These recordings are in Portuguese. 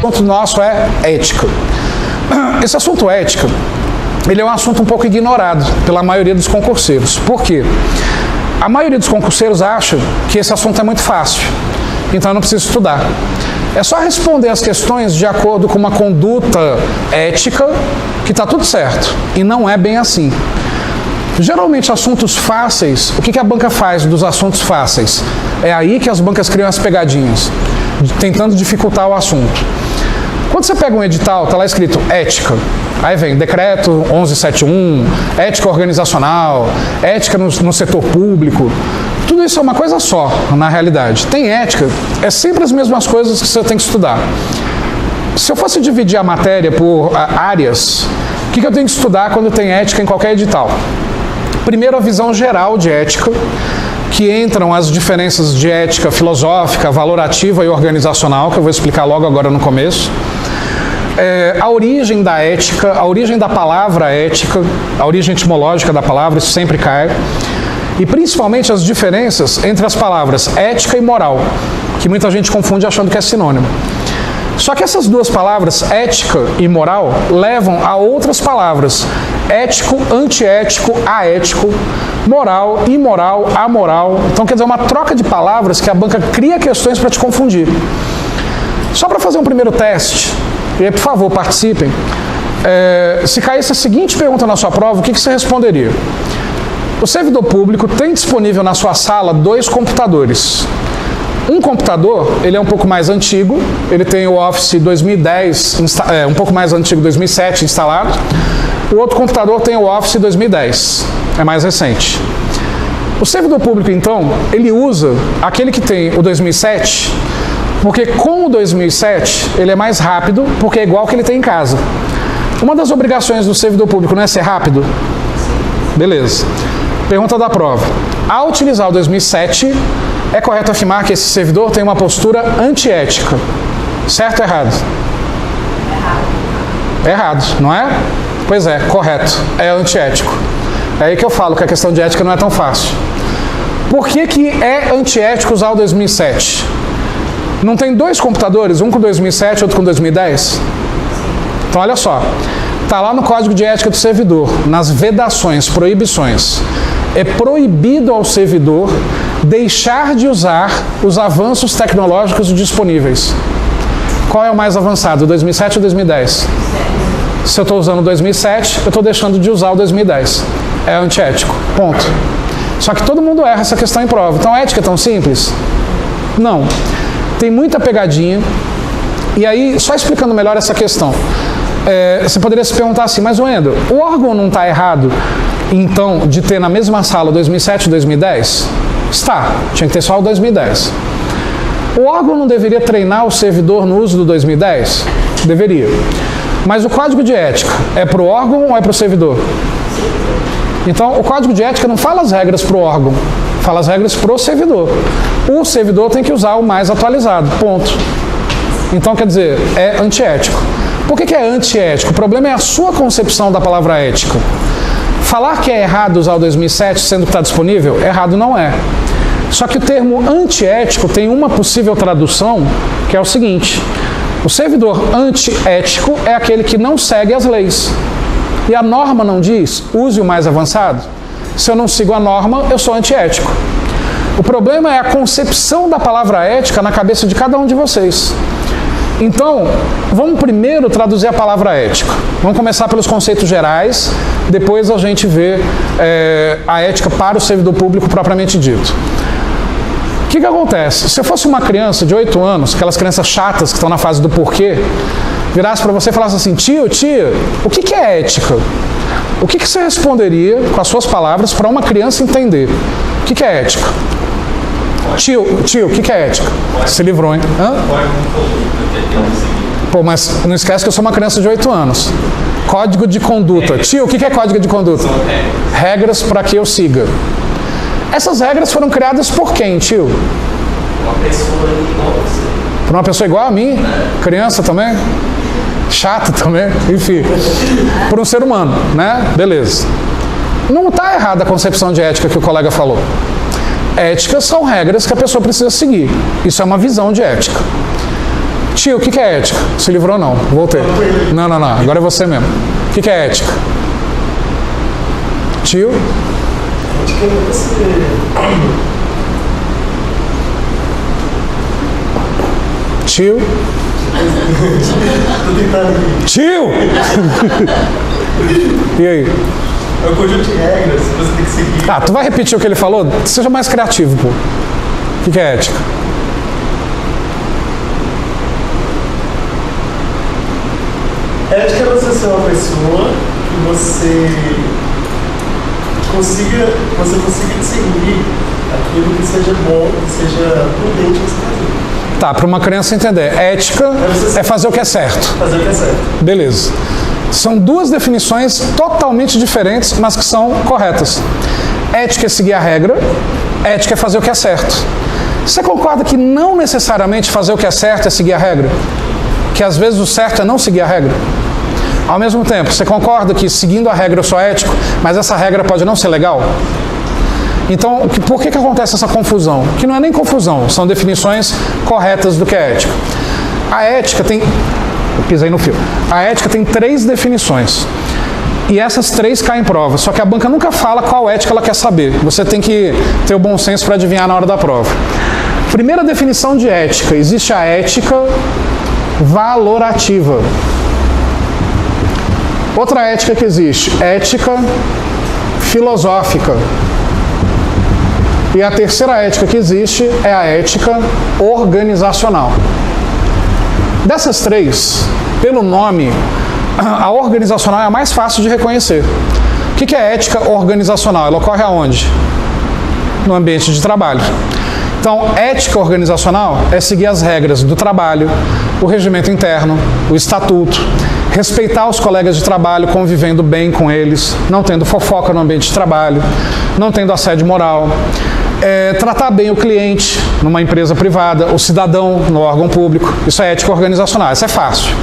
assunto nosso é ética. Esse assunto ética, ele é um assunto um pouco ignorado pela maioria dos concurseiros. Por quê? A maioria dos concurseiros acha que esse assunto é muito fácil, então eu não preciso estudar. É só responder as questões de acordo com uma conduta ética que está tudo certo. E não é bem assim. Geralmente, assuntos fáceis, o que a banca faz dos assuntos fáceis? É aí que as bancas criam as pegadinhas, tentando dificultar o assunto. Quando você pega um edital, está lá escrito ética. Aí vem decreto 1171, ética organizacional, ética no setor público. Tudo isso é uma coisa só, na realidade. Tem ética, é sempre as mesmas coisas que você tem que estudar. Se eu fosse dividir a matéria por áreas, o que eu tenho que estudar quando tem ética em qualquer edital? Primeiro, a visão geral de ética, que entram as diferenças de ética filosófica, valorativa e organizacional, que eu vou explicar logo agora no começo. A origem da ética, a origem da palavra ética, a origem etimológica da palavra, isso sempre cai. E principalmente as diferenças entre as palavras ética e moral, que muita gente confunde achando que é sinônimo. Só que essas duas palavras, ética e moral, levam a outras palavras. Ético, antiético, aético, moral, imoral, amoral. Então quer dizer, uma troca de palavras que a banca cria questões para te confundir. Só para fazer um primeiro teste, e aí, por favor, participem. Se caísse a seguinte pergunta na sua prova, o que você responderia? O servidor público tem disponível na sua sala 2 computadores. Um computador, ele é um pouco mais antigo, ele tem o Office 2010, um pouco mais antigo, 2007 instalado. O outro computador tem o Office 2010, é mais recente. O servidor público, então, ele usa aquele que tem o 2007, porque com o 2007 ele é mais rápido, porque é igual ao que ele tem em casa. Uma das obrigações do servidor público não é ser rápido? Beleza. Pergunta da prova. Ao utilizar o 2007, é correto afirmar que esse servidor tem uma postura antiética. Certo ou errado? Errado, não é? Pois é, correto. É antiético. É aí que eu falo que a questão de ética não é tão fácil. Por que é antiético usar o 2007? Não tem 2 computadores, um com 2007 e outro com 2010? Então, olha só. Está lá no Código de Ética do Servidor, nas vedações, proibições. É proibido ao servidor deixar de usar os avanços tecnológicos disponíveis. Qual é o mais avançado, 2007 ou 2010? Se eu estou usando o 2007, eu estou deixando de usar o 2010. É antiético. Ponto. Só que todo mundo erra essa questão em prova. Então, a ética é tão simples? Não. Tem muita pegadinha. E aí, só explicando melhor essa questão. Você poderia se perguntar assim, mas Wendel, o órgão não está errado, então, de ter na mesma sala 2007 e 2010? Está. Tinha que ter só o 2010. O órgão não deveria treinar o servidor no uso do 2010? Deveria. Mas o código de ética é para o órgão ou é para o servidor? Então, o código de ética não fala as regras para o órgão, fala as regras para o servidor. O servidor tem que usar o mais atualizado, ponto. Então, quer dizer, é antiético. Por que é antiético? O problema é a sua concepção da palavra ética. Falar que é errado usar o 2007 sendo que está disponível, errado não é. Só que o termo antiético tem uma possível tradução, que é o seguinte: o servidor antiético é aquele que não segue as leis. E a norma não diz, use o mais avançado? Se eu não sigo a norma, eu sou antiético. O problema é a concepção da palavra ética na cabeça de cada um de vocês. Então, vamos primeiro traduzir a palavra ética. Vamos começar pelos conceitos gerais, depois a gente vê a ética para o servidor público propriamente dito. O que acontece? Se eu fosse uma criança de 8 anos, aquelas crianças chatas que estão na fase do porquê, virasse para você e falasse assim, tia, o que é ética? O que você responderia com as suas palavras para uma criança entender? O que é ética? Tio, o que é ética? Se livrou, hein? Hã? Pô, mas não esquece que eu sou uma criança de 8 anos. Código de conduta. Tio, o que é código de conduta? Regras para que eu siga. Essas regras foram criadas por quem, tio? Uma pessoa igual a você. Por uma pessoa igual a mim? Criança também? Chata também? Enfim. Por um ser humano, né? Beleza. Não está errada a concepção de ética que o colega falou. Éticas são regras que a pessoa precisa seguir. Isso é uma visão de ética. Tio, o que é ética? Se livrou não, voltei. Não, agora é você mesmo. O que é ética? Tio? Ética é você... Tio? Tô tentando aqui. Tio! E aí? É um conjunto de regras que você tem que seguir. Ah, tu vai repetir o que ele falou? Seja mais criativo, pô. O que é ética? Ética é você ser uma pessoa que você consiga discernir aquilo que seja bom, que seja prudente você fazer. Tá, para uma criança entender, ética é fazer o que é certo. Fazer o que é certo. Beleza. São duas definições totalmente diferentes, mas que são corretas. Ética é seguir a regra, ética é fazer o que é certo. Você concorda que não necessariamente fazer o que é certo é seguir a regra? Que às vezes o certo é não seguir a regra? Ao mesmo tempo, você concorda que seguindo a regra eu sou ético, mas essa regra pode não ser legal? Então, por que acontece essa confusão? Que não é nem confusão, são definições corretas do que é ética. A ética tem... Eu pisei no fio. A ética tem 3 definições. E essas 3 caem em prova. Só que a banca nunca fala qual ética ela quer saber. Você tem que ter o bom senso para adivinhar na hora da prova. Primeira definição de ética. Existe a ética valorativa. Outra ética que existe, ética filosófica. E a terceira ética que existe é a ética organizacional. Dessas 3, pelo nome, a organizacional é a mais fácil de reconhecer. O que é ética organizacional? Ela ocorre aonde? No ambiente de trabalho. Então, ética organizacional é seguir as regras do trabalho, o regimento interno, o estatuto, respeitar os colegas de trabalho, convivendo bem com eles, não tendo fofoca no ambiente de trabalho, não tendo assédio moral, tratar bem o cliente numa empresa privada, o cidadão no órgão público. Isso é ética organizacional, isso é fácil.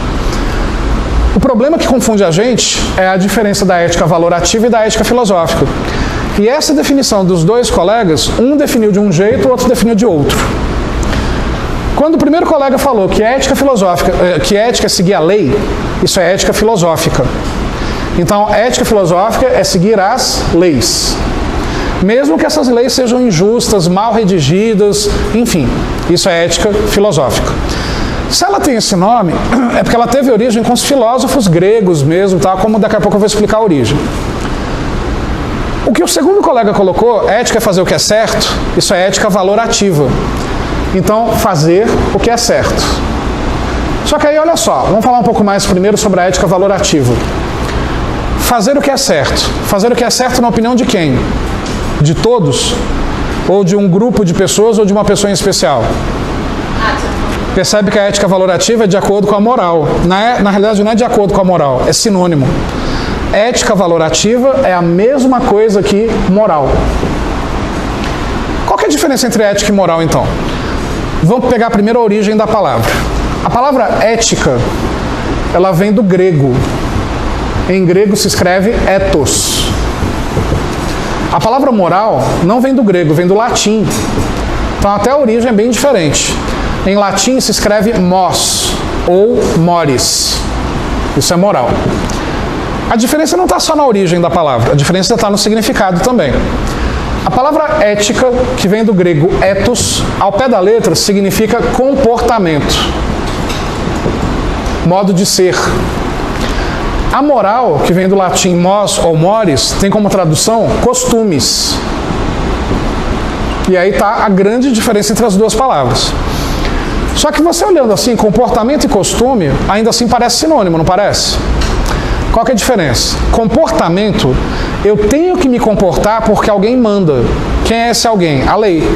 O problema que confunde a gente é a diferença da ética valorativa e da ética filosófica. E essa definição dos 2 colegas, um definiu de um jeito, o outro definiu de outro. Quando o primeiro colega falou que ética filosófica, que ética é seguir a lei, isso é ética filosófica. Então, ética filosófica é seguir as leis. Mesmo que essas leis sejam injustas, mal redigidas, enfim, isso é ética filosófica. Se ela tem esse nome, é porque ela teve origem com os filósofos gregos mesmo, tá? Como daqui a pouco eu vou explicar a origem. O que o segundo colega colocou, ética é fazer o que é certo, isso é ética valorativa. Então, fazer o que é certo. Só que aí, olha só, vamos falar um pouco mais primeiro sobre a ética valorativa. Fazer o que é certo. Fazer o que é certo na opinião de quem? De todos? Ou de um grupo de pessoas ou de uma pessoa em especial? Percebe que a ética valorativa é de acordo com a moral. Na realidade, não é de acordo com a moral, é sinônimo. Ética valorativa é a mesma coisa que moral. Qual que é a diferença entre ética e moral, então? Vamos pegar primeiro a origem da palavra. A palavra ética, ela vem do grego. Em grego se escreve ethos. A palavra moral não vem do grego, vem do latim. Então até a origem é bem diferente. Em latim se escreve mos ou mores. Isso é moral. A diferença não está só na origem da palavra, a diferença está no significado também. A palavra ética, que vem do grego ethos, ao pé da letra significa comportamento, modo de ser. A moral, que vem do latim mos ou mores, tem como tradução costumes. E aí está a grande diferença entre as duas palavras. Só que você olhando assim, comportamento e costume, ainda assim parece sinônimo, não parece? Qual que é a diferença? Comportamento, eu tenho que me comportar porque alguém manda. Quem é esse alguém? A lei.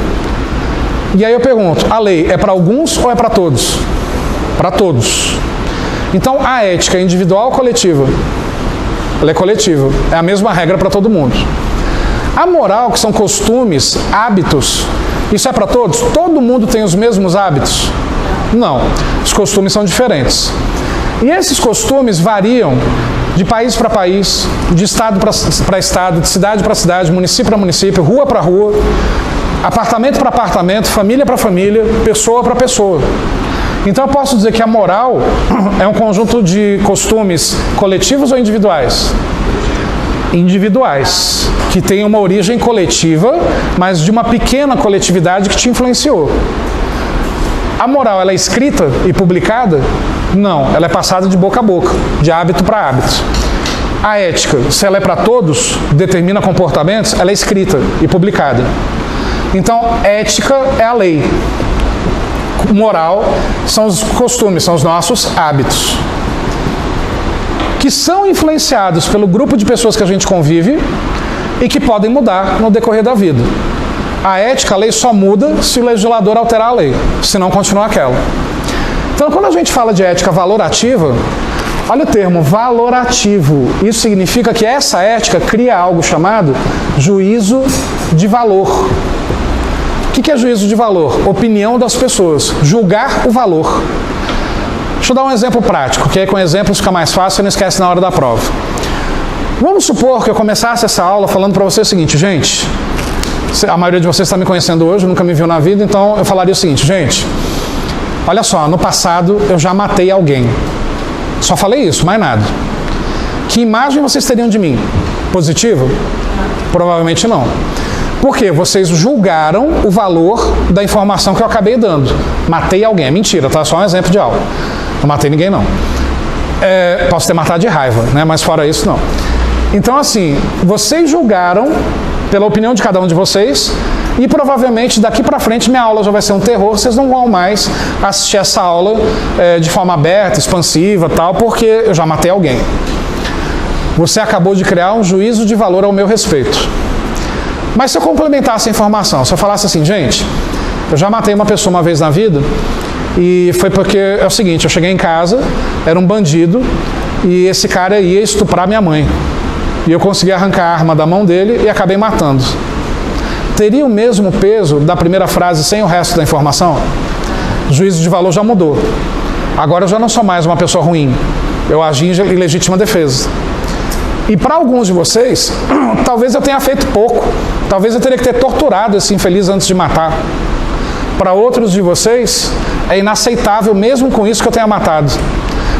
E aí eu pergunto, a lei é para alguns ou é para todos? Para todos. Então a ética é individual ou coletiva? Ela é coletiva. É a mesma regra para todo mundo. A moral, que são costumes, hábitos, isso é para todos? Todo mundo tem os mesmos hábitos? Não. Os costumes são diferentes. E esses costumes variam de país para país, de estado para estado, de cidade para cidade, município para município, rua para rua, apartamento para apartamento, família para família, pessoa para pessoa. Então eu posso dizer que a moral é um conjunto de costumes coletivos ou individuais? Individuais, que tem uma origem coletiva, mas de uma pequena coletividade que te influenciou. A moral, ela é escrita e publicada? Não, ela é passada de boca a boca, de hábito para hábito. A ética, se ela é para todos, determina comportamentos, ela é escrita e publicada. Então, ética é a lei. Moral são os costumes, são os nossos hábitos, que são influenciados pelo grupo de pessoas que a gente convive e que podem mudar no decorrer da vida. A ética, a lei só muda se o legislador alterar a lei, senão continua aquela. Então, quando a gente fala de ética valorativa, olha o termo valorativo. Isso significa que essa ética cria algo chamado juízo de valor. O que é juízo de valor? Opinião das pessoas. Julgar o valor. Deixa eu dar um exemplo prático, que aí com exemplos fica mais fácil e não esquece na hora da prova. Vamos supor que eu começasse essa aula falando para você o seguinte, gente, a maioria de vocês está me conhecendo hoje, nunca me viu na vida, então eu falaria o seguinte, gente, olha só, no passado eu já matei alguém. Só falei isso, mais nada. Que imagem vocês teriam de mim? Positiva? Provavelmente não. Por quê? Vocês julgaram o valor da informação que eu acabei dando. Matei alguém. É mentira, tá? Só um exemplo de aula. Não matei ninguém, não. Posso ter matado de raiva, né? Mas fora isso, não. Então, assim, vocês julgaram pela opinião de cada um de vocês e provavelmente daqui para frente minha aula já vai ser um terror, vocês não vão mais assistir essa aula de forma aberta, expansiva, tal, porque eu já matei alguém. Você acabou de criar um juízo de valor ao meu respeito. Mas se eu complementasse a informação, se eu falasse assim, gente, eu já matei uma pessoa uma vez na vida e foi porque é o seguinte, eu cheguei em casa, era um bandido e esse cara ia estuprar minha mãe. E eu consegui arrancar a arma da mão dele e acabei matando. Teria o mesmo peso da primeira frase sem o resto da informação? O juízo de valor já mudou. Agora eu já não sou mais uma pessoa ruim. Eu agi em legítima defesa. E para alguns de vocês, talvez eu tenha feito pouco. Talvez eu teria que ter torturado esse infeliz antes de matar. Para outros de vocês, é inaceitável mesmo com isso que eu tenha matado.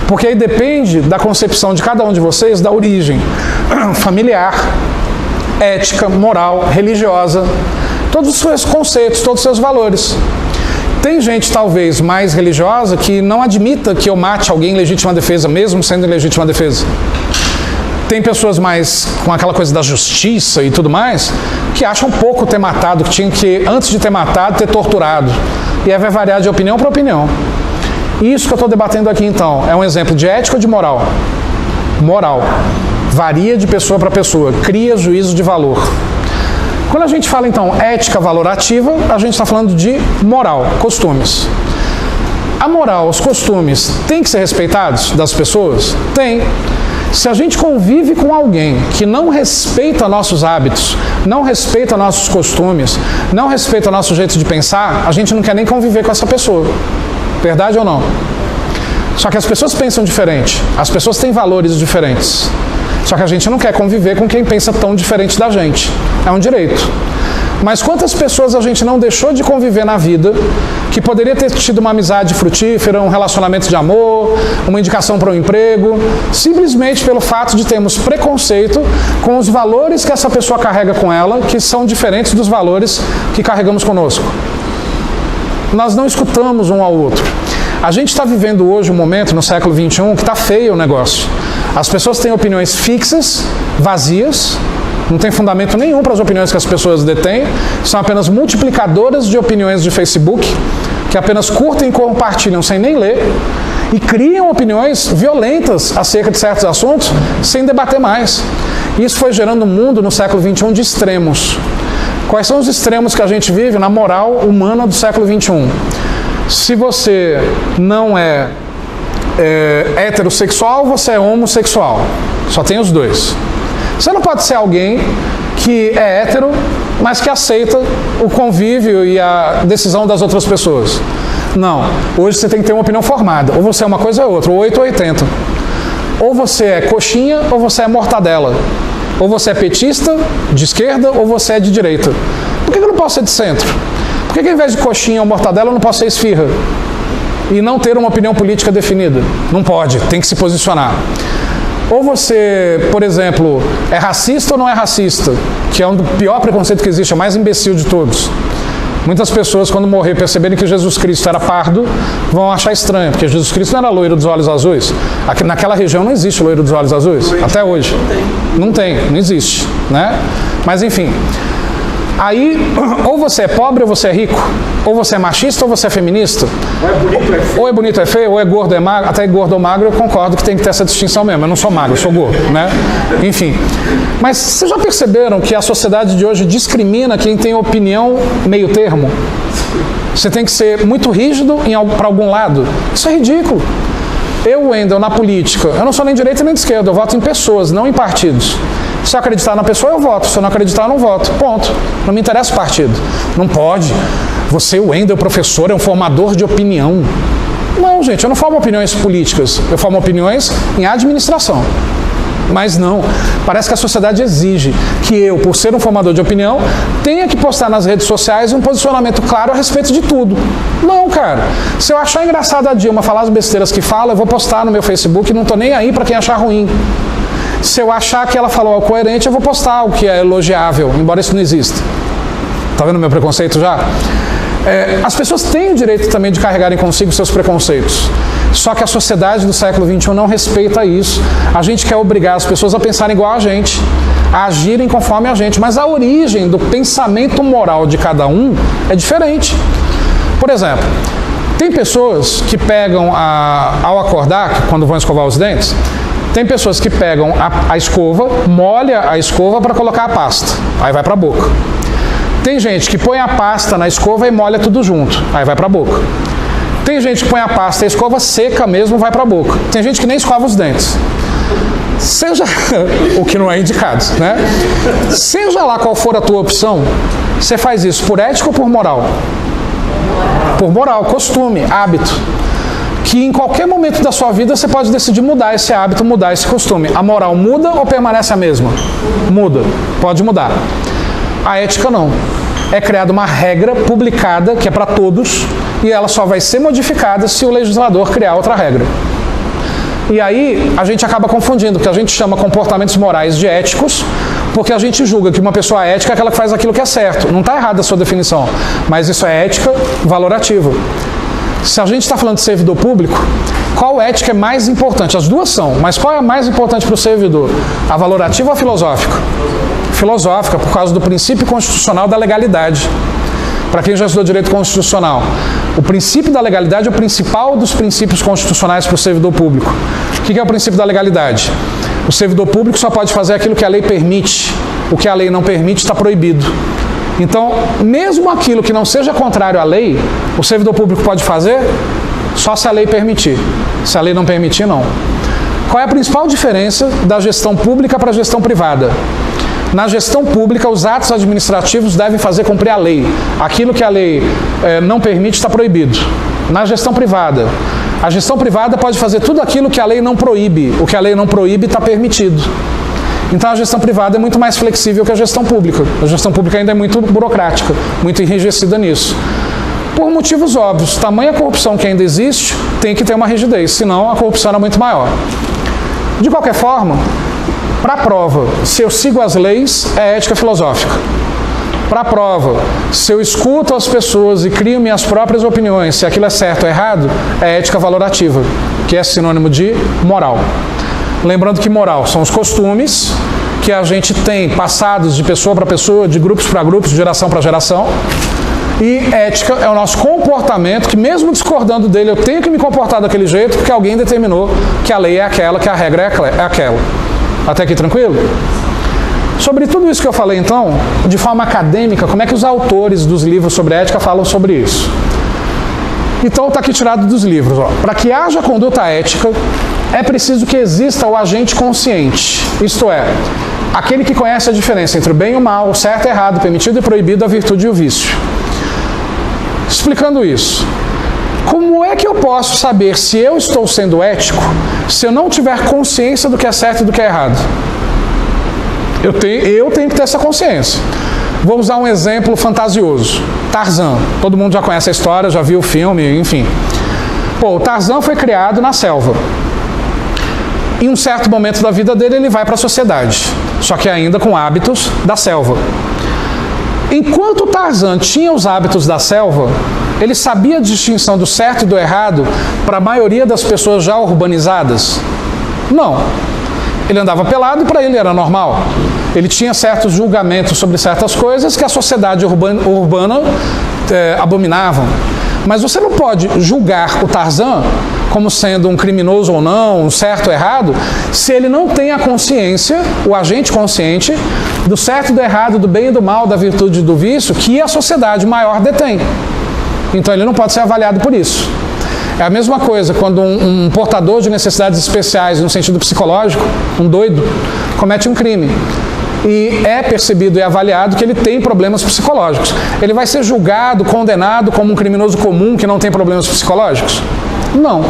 Porque aí depende da concepção de cada um de vocês, da origem familiar, ética, moral, religiosa, todos os seus conceitos, todos os seus valores. Tem gente talvez mais religiosa que não admita que eu mate alguém em legítima defesa, mesmo sendo em legítima defesa. Tem pessoas mais com aquela coisa da justiça e tudo mais, que acham pouco ter matado, que tinha que, antes de ter matado, ter torturado. E aí vai variar de opinião para opinião. Isso que eu estou debatendo aqui, então, é um exemplo de ética ou de moral? Moral. Varia de pessoa para pessoa, cria juízo de valor. Quando a gente fala, então, ética valorativa, a gente está falando de moral, costumes. A moral, os costumes, têm que ser respeitados das pessoas? Tem. Se a gente convive com alguém que não respeita nossos hábitos, não respeita nossos costumes, não respeita nosso jeito de pensar, a gente não quer nem conviver com essa pessoa. Verdade ou não? Só que as pessoas pensam diferente, as pessoas têm valores diferentes. Só que a gente não quer conviver com quem pensa tão diferente da gente. É um direito. Mas quantas pessoas a gente não deixou de conviver na vida, que poderia ter tido uma amizade frutífera, um relacionamento de amor, uma indicação para um emprego, simplesmente pelo fato de termos preconceito com os valores que essa pessoa carrega com ela, que são diferentes dos valores que carregamos conosco. Nós não escutamos um ao outro. A gente está vivendo hoje um momento, no século XXI, que está feio o negócio. As pessoas têm opiniões fixas, vazias, não tem fundamento nenhum para as opiniões que as pessoas detêm, são apenas multiplicadoras de opiniões de Facebook, que apenas curtem e compartilham sem nem ler, e criam opiniões violentas acerca de certos assuntos, sem debater mais. Isso foi gerando um mundo no século XXI de extremos. Quais são os extremos que a gente vive na moral humana do século XXI? Se você não é heterossexual, você é homossexual. Só tem os dois. Você não pode ser alguém que é hétero, mas que aceita o convívio e a decisão das outras pessoas. Não. Hoje você tem que ter uma opinião formada. Ou você é uma coisa ou outra, ou 8 ou 80. Ou você é coxinha, ou você é mortadela. Ou você é petista, de esquerda, ou você é de direita. Por que eu não posso ser de centro? Por que ao invés de coxinha ou mortadela eu não posso ser esfirra? e não ter uma opinião política definida. Não pode, tem que se posicionar. Ou você, por exemplo, é racista ou não é racista, que é um do pior preconceito que existe, é o mais imbecil de todos. Muitas pessoas, quando morrer, perceberem que Jesus Cristo era pardo, vão achar estranho, porque Jesus Cristo não era loiro dos olhos azuis. Aqui, naquela região não existe loiro dos olhos azuis, até hoje. Não existe, né? Mas enfim, aí, ou você é pobre ou você é rico, ou você é machista ou você é feminista, ou é bonito ou é feio, ou é gordo ou é magro. Até gordo ou magro eu concordo que tem que ter essa distinção mesmo. Eu não sou magro, eu sou gordo, né? Enfim. Mas vocês já perceberam que a sociedade de hoje discrimina quem tem opinião meio termo? Você tem que ser muito rígido para algum lado. Isso é ridículo. Eu, Wendel, na política, eu não sou nem de direita nem de esquerda, eu voto em pessoas, não em partidos. Se eu acreditar na pessoa, eu voto. Se eu não acreditar, eu não voto. Ponto. Não me interessa o partido. Não pode. Você, Wendel, professor, é um formador de opinião. Não, gente, eu não formo opiniões políticas. Eu formo opiniões em administração. Mas não. Parece que a sociedade exige que eu, por ser um formador de opinião, tenha que postar nas redes sociais um posicionamento claro a respeito de tudo. Não, cara. Se eu achar engraçado a Dilma falar as besteiras que fala, eu vou postar no meu Facebook e não tô nem aí para quem achar ruim. Se eu achar que ela falou algo coerente, eu vou postar o que é elogiável, embora isso não exista. Tá vendo o meu preconceito já? As pessoas têm o direito também de carregarem consigo seus preconceitos. Só que a sociedade do século XXI não respeita isso. A gente quer obrigar as pessoas a pensarem igual a gente, a agirem conforme a gente. Mas a origem do pensamento moral de cada um é diferente. Por exemplo, tem pessoas que pegam, ao acordar, quando vão escovar os dentes, tem pessoas que pegam a escova, molha a escova para colocar a pasta. Aí vai para a boca. Tem gente que põe a pasta na escova e molha tudo junto. Aí vai para a boca. Tem gente que põe a pasta e a escova seca mesmo, vai para a boca. Tem gente que nem escova os dentes. Seja o que não é indicado, né? Seja lá qual for a tua opção, você faz isso por ética ou por moral? Por moral, costume, hábito. Que em qualquer momento da sua vida você pode decidir mudar esse hábito, mudar esse costume. A moral muda ou permanece a mesma? Muda, pode mudar. A ética não. É criada uma regra publicada que é para todos e ela só vai ser modificada se o legislador criar outra regra. E aí a gente acaba confundindo, porque a gente chama comportamentos morais de éticos, porque a gente julga que uma pessoa ética é aquela que faz aquilo que é certo. Não está errada a sua definição, mas isso é ética valorativa. Se a gente está falando de servidor público, qual ética é mais importante? As duas são, mas qual é a mais importante para o servidor? A valorativa ou a filosófica? Filosófica, por causa do princípio constitucional da legalidade. Para quem já estudou direito constitucional, o princípio da legalidade é o principal dos princípios constitucionais para o servidor público. O que é o princípio da legalidade? O servidor público só pode fazer aquilo que a lei permite. O que a lei não permite está proibido. Então, mesmo aquilo que não seja contrário à lei, o servidor público pode fazer só se a lei permitir. Se a lei não permitir, não. Qual é a principal diferença da gestão pública para a gestão privada? Na gestão pública, os atos administrativos devem fazer cumprir a lei. Aquilo que a lei não permite está proibido. Na gestão privada, a gestão privada pode fazer tudo aquilo que a lei não proíbe. O que a lei não proíbe está permitido. Então a gestão privada é muito mais flexível que a gestão pública. A gestão pública ainda é muito burocrática, muito enrijecida nisso. Por motivos óbvios, tamanha corrupção que ainda existe, tem que ter uma rigidez, senão a corrupção é muito maior. De qualquer forma, para a prova, se eu sigo as leis, é ética filosófica. Para a prova, se eu escuto as pessoas e crio minhas próprias opiniões, se aquilo é certo ou errado, é ética valorativa, que é sinônimo de moral. Lembrando que moral são os costumes que a gente tem passados de pessoa para pessoa, de grupos para grupos, de geração para geração. E ética é o nosso comportamento, que mesmo discordando dele, eu tenho que me comportar daquele jeito, porque alguém determinou que a lei é aquela, que a regra é aquela. Até aqui tranquilo? Sobre tudo isso que eu falei, então, de forma acadêmica, como é que os autores dos livros sobre ética falam sobre isso? Então está aqui tirado dos livros. Para que haja conduta ética, é preciso que exista o agente consciente, isto é, aquele que conhece a diferença entre o bem e o mal, o certo e o errado, o permitido e proibido, a virtude e o vício. Explicando isso, como é que eu posso saber se eu estou sendo ético se eu não tiver consciência do que é certo e do que é errado? Eu tenho que ter essa consciência. Vou usar um exemplo fantasioso. Tarzan. Todo mundo já conhece a história, já viu o filme, enfim. Pô, o Tarzan foi criado na selva. Em um certo momento da vida dele, ele vai para a sociedade, só que ainda com hábitos da selva. Enquanto o Tarzan tinha os hábitos da selva, ele sabia a distinção do certo e do errado para a maioria das pessoas já urbanizadas? Não. Ele andava pelado e para ele era normal. Ele tinha certos julgamentos sobre certas coisas que a sociedade urbana abominava. Mas você não pode julgar o Tarzan como sendo um criminoso ou não, um certo ou errado, se ele não tem a consciência, o agente consciente, do certo e do errado, do bem e do mal, da virtude e do vício, que a sociedade maior detém. Então ele não pode ser avaliado por isso. É a mesma coisa quando um portador de necessidades especiais, no sentido psicológico, um doido, comete um crime. E é percebido e avaliado que ele tem problemas psicológicos. Ele vai ser julgado, condenado como um criminoso comum que não tem problemas psicológicos? Não.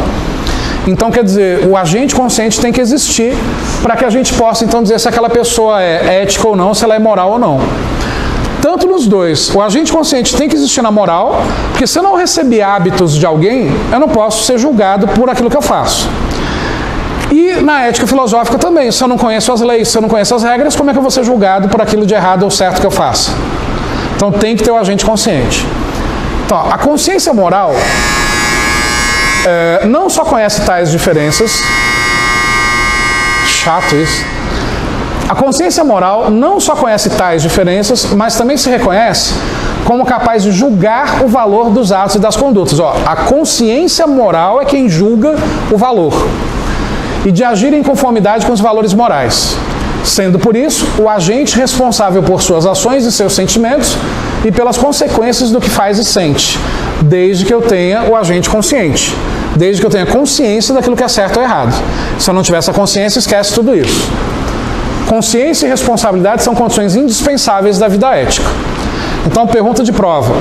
Então, quer dizer, o agente consciente tem que existir para que a gente possa, então, dizer se aquela pessoa é ética ou não, se ela é moral ou não. Tanto nos dois, o agente consciente tem que existir na moral, porque se eu não receber hábitos de alguém, eu não posso ser julgado por aquilo que eu faço. E na ética filosófica também, se eu não conheço as leis, se eu não conheço as regras, como é que eu vou ser julgado por aquilo de errado ou certo que eu faço? Então tem que ter o agente consciente. Então, a consciência moral não só conhece tais diferenças, chato isso. A consciência moral não só conhece tais diferenças, mas também se reconhece como capaz de julgar o valor dos atos e das condutas. A consciência moral é quem julga o valor e de agir em conformidade com os valores morais, sendo por isso o agente responsável por suas ações e seus sentimentos e pelas consequências do que faz e sente, desde que eu tenha o agente consciente, desde que eu tenha consciência daquilo que é certo ou errado. Se eu não tiver essa consciência, esquece tudo isso. Consciência e responsabilidade são condições indispensáveis da vida ética. Então, pergunta de prova.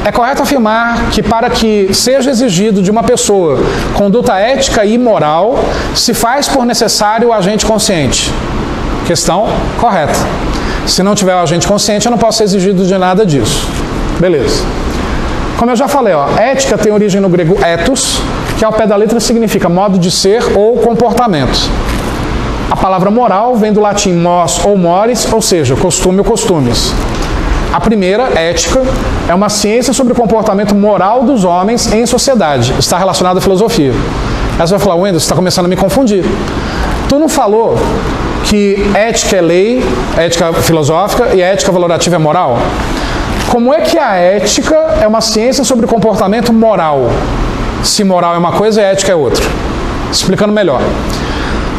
É correto afirmar que para que seja exigido de uma pessoa conduta ética e moral, se faz por necessário o agente consciente? Questão correta. Se não tiver o agente consciente, eu não posso ser exigido de nada disso. Beleza. Como eu já falei, ética tem origem no grego ethos, que ao pé da letra significa modo de ser ou comportamento. A palavra moral vem do latim mos ou mores, ou seja, costume ou costumes. A primeira, ética, é uma ciência sobre o comportamento moral dos homens em sociedade. Está relacionada à filosofia. Aí você vai falar, Wendel, você está começando a me confundir. Tu não falou que ética é lei, ética filosófica, e ética valorativa é moral? Como é que a ética é uma ciência sobre o comportamento moral? Se moral é uma coisa e ética é outra. Explicando melhor.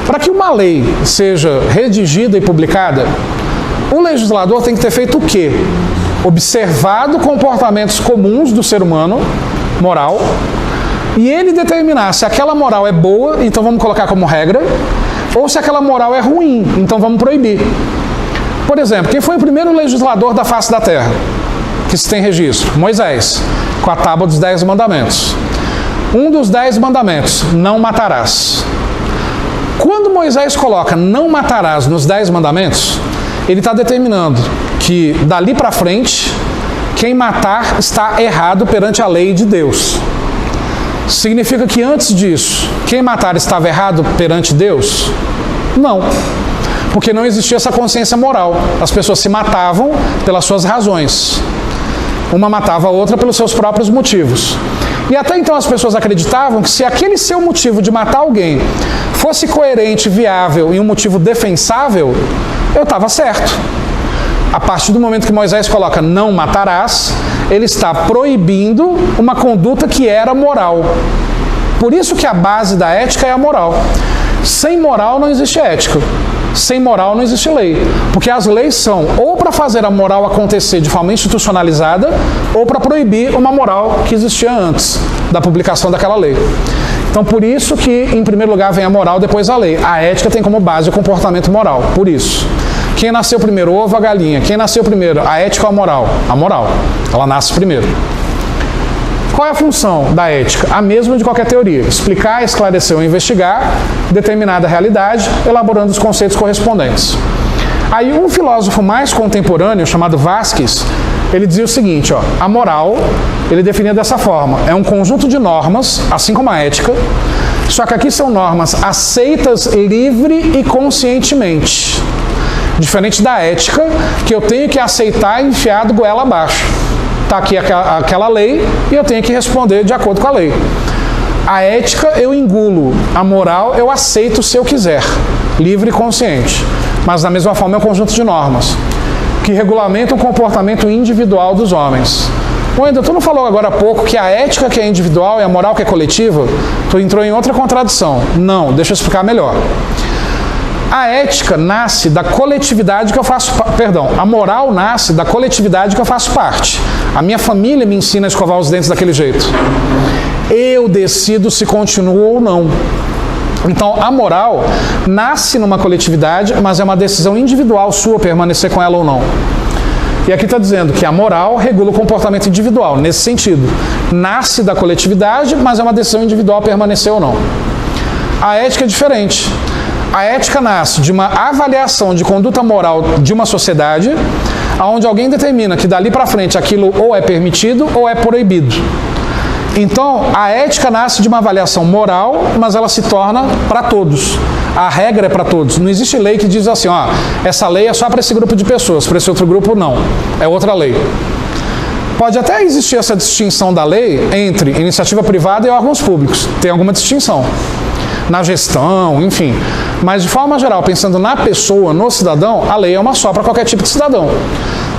Para que uma lei seja redigida e publicada, o legislador tem que ter feito o quê? Observado comportamentos comuns do ser humano, moral, e ele determinar se aquela moral é boa, então vamos colocar como regra, ou se aquela moral é ruim, então vamos proibir. Por exemplo, quem foi o primeiro legislador da face da terra? Que se tem registro? Moisés, com a tábua dos 10 mandamentos. Um dos 10 mandamentos, não matarás. Quando Moisés coloca não matarás nos 10 mandamentos, ele está determinando que dali para frente, quem matar está errado perante a lei de Deus. Significa que antes disso, quem matar estava errado perante Deus? Não, porque não existia essa consciência moral. As pessoas se matavam pelas suas razões. Uma matava a outra pelos seus próprios motivos. E até então as pessoas acreditavam que se aquele seu motivo de matar alguém fosse coerente, viável e um motivo defensável, eu estava certo. A partir do momento que Moisés coloca não matarás, ele está proibindo uma conduta que era moral. Por isso que a base da ética é a moral. Sem moral não existe ética. Sem moral não existe lei. Porque as leis são ou para fazer a moral acontecer de forma institucionalizada, ou para proibir uma moral que existia antes da publicação daquela lei. Então, por isso que, em primeiro lugar, vem a moral, depois a lei. A ética tem como base o comportamento moral. Por isso. Quem nasceu primeiro, o ovo ou a galinha? Quem nasceu primeiro, a ética ou a moral? A moral. Ela nasce primeiro. Qual é a função da ética? A mesma de qualquer teoria. Explicar, esclarecer ou investigar determinada realidade, elaborando os conceitos correspondentes. Aí um filósofo mais contemporâneo, chamado Vasquez, ele dizia o seguinte, a moral ele definia dessa forma: é um conjunto de normas, assim como a ética, só que aqui são normas aceitas livre e conscientemente. Diferente da ética, que eu tenho que aceitar enfiado goela abaixo. Está aqui aquela lei e eu tenho que responder de acordo com a lei. A ética eu engulo, a moral eu aceito se eu quiser, livre e consciente. Mas da mesma forma é um conjunto de normas que regulamentam o comportamento individual dos homens. Wendel, tu não falou agora há pouco que a ética que é individual e a moral que é coletiva? Tu entrou em outra contradição. Não, deixa eu explicar melhor. A ética nasce da coletividade que eu faço... Perdão, a moral nasce da coletividade que eu faço parte. A minha família me ensina a escovar os dentes daquele jeito. Eu decido se continuo ou não. Então, a moral nasce numa coletividade, mas é uma decisão individual sua permanecer com ela ou não. E aqui está dizendo que a moral regula o comportamento individual, nesse sentido. Nasce da coletividade, mas é uma decisão individual permanecer ou não. A ética é diferente. A ética nasce de uma avaliação de conduta moral de uma sociedade, onde alguém determina que dali para frente aquilo ou é permitido ou é proibido. Então, a ética nasce de uma avaliação moral, mas ela se torna para todos. A regra é para todos. Não existe lei que diz assim, ó, essa lei é só para esse grupo de pessoas, para esse outro grupo não. É outra lei. Pode até existir essa distinção da lei entre iniciativa privada e órgãos públicos. Tem alguma distinção. Na gestão, enfim. Mas, de forma geral, pensando na pessoa, no cidadão, a lei é uma só para qualquer tipo de cidadão.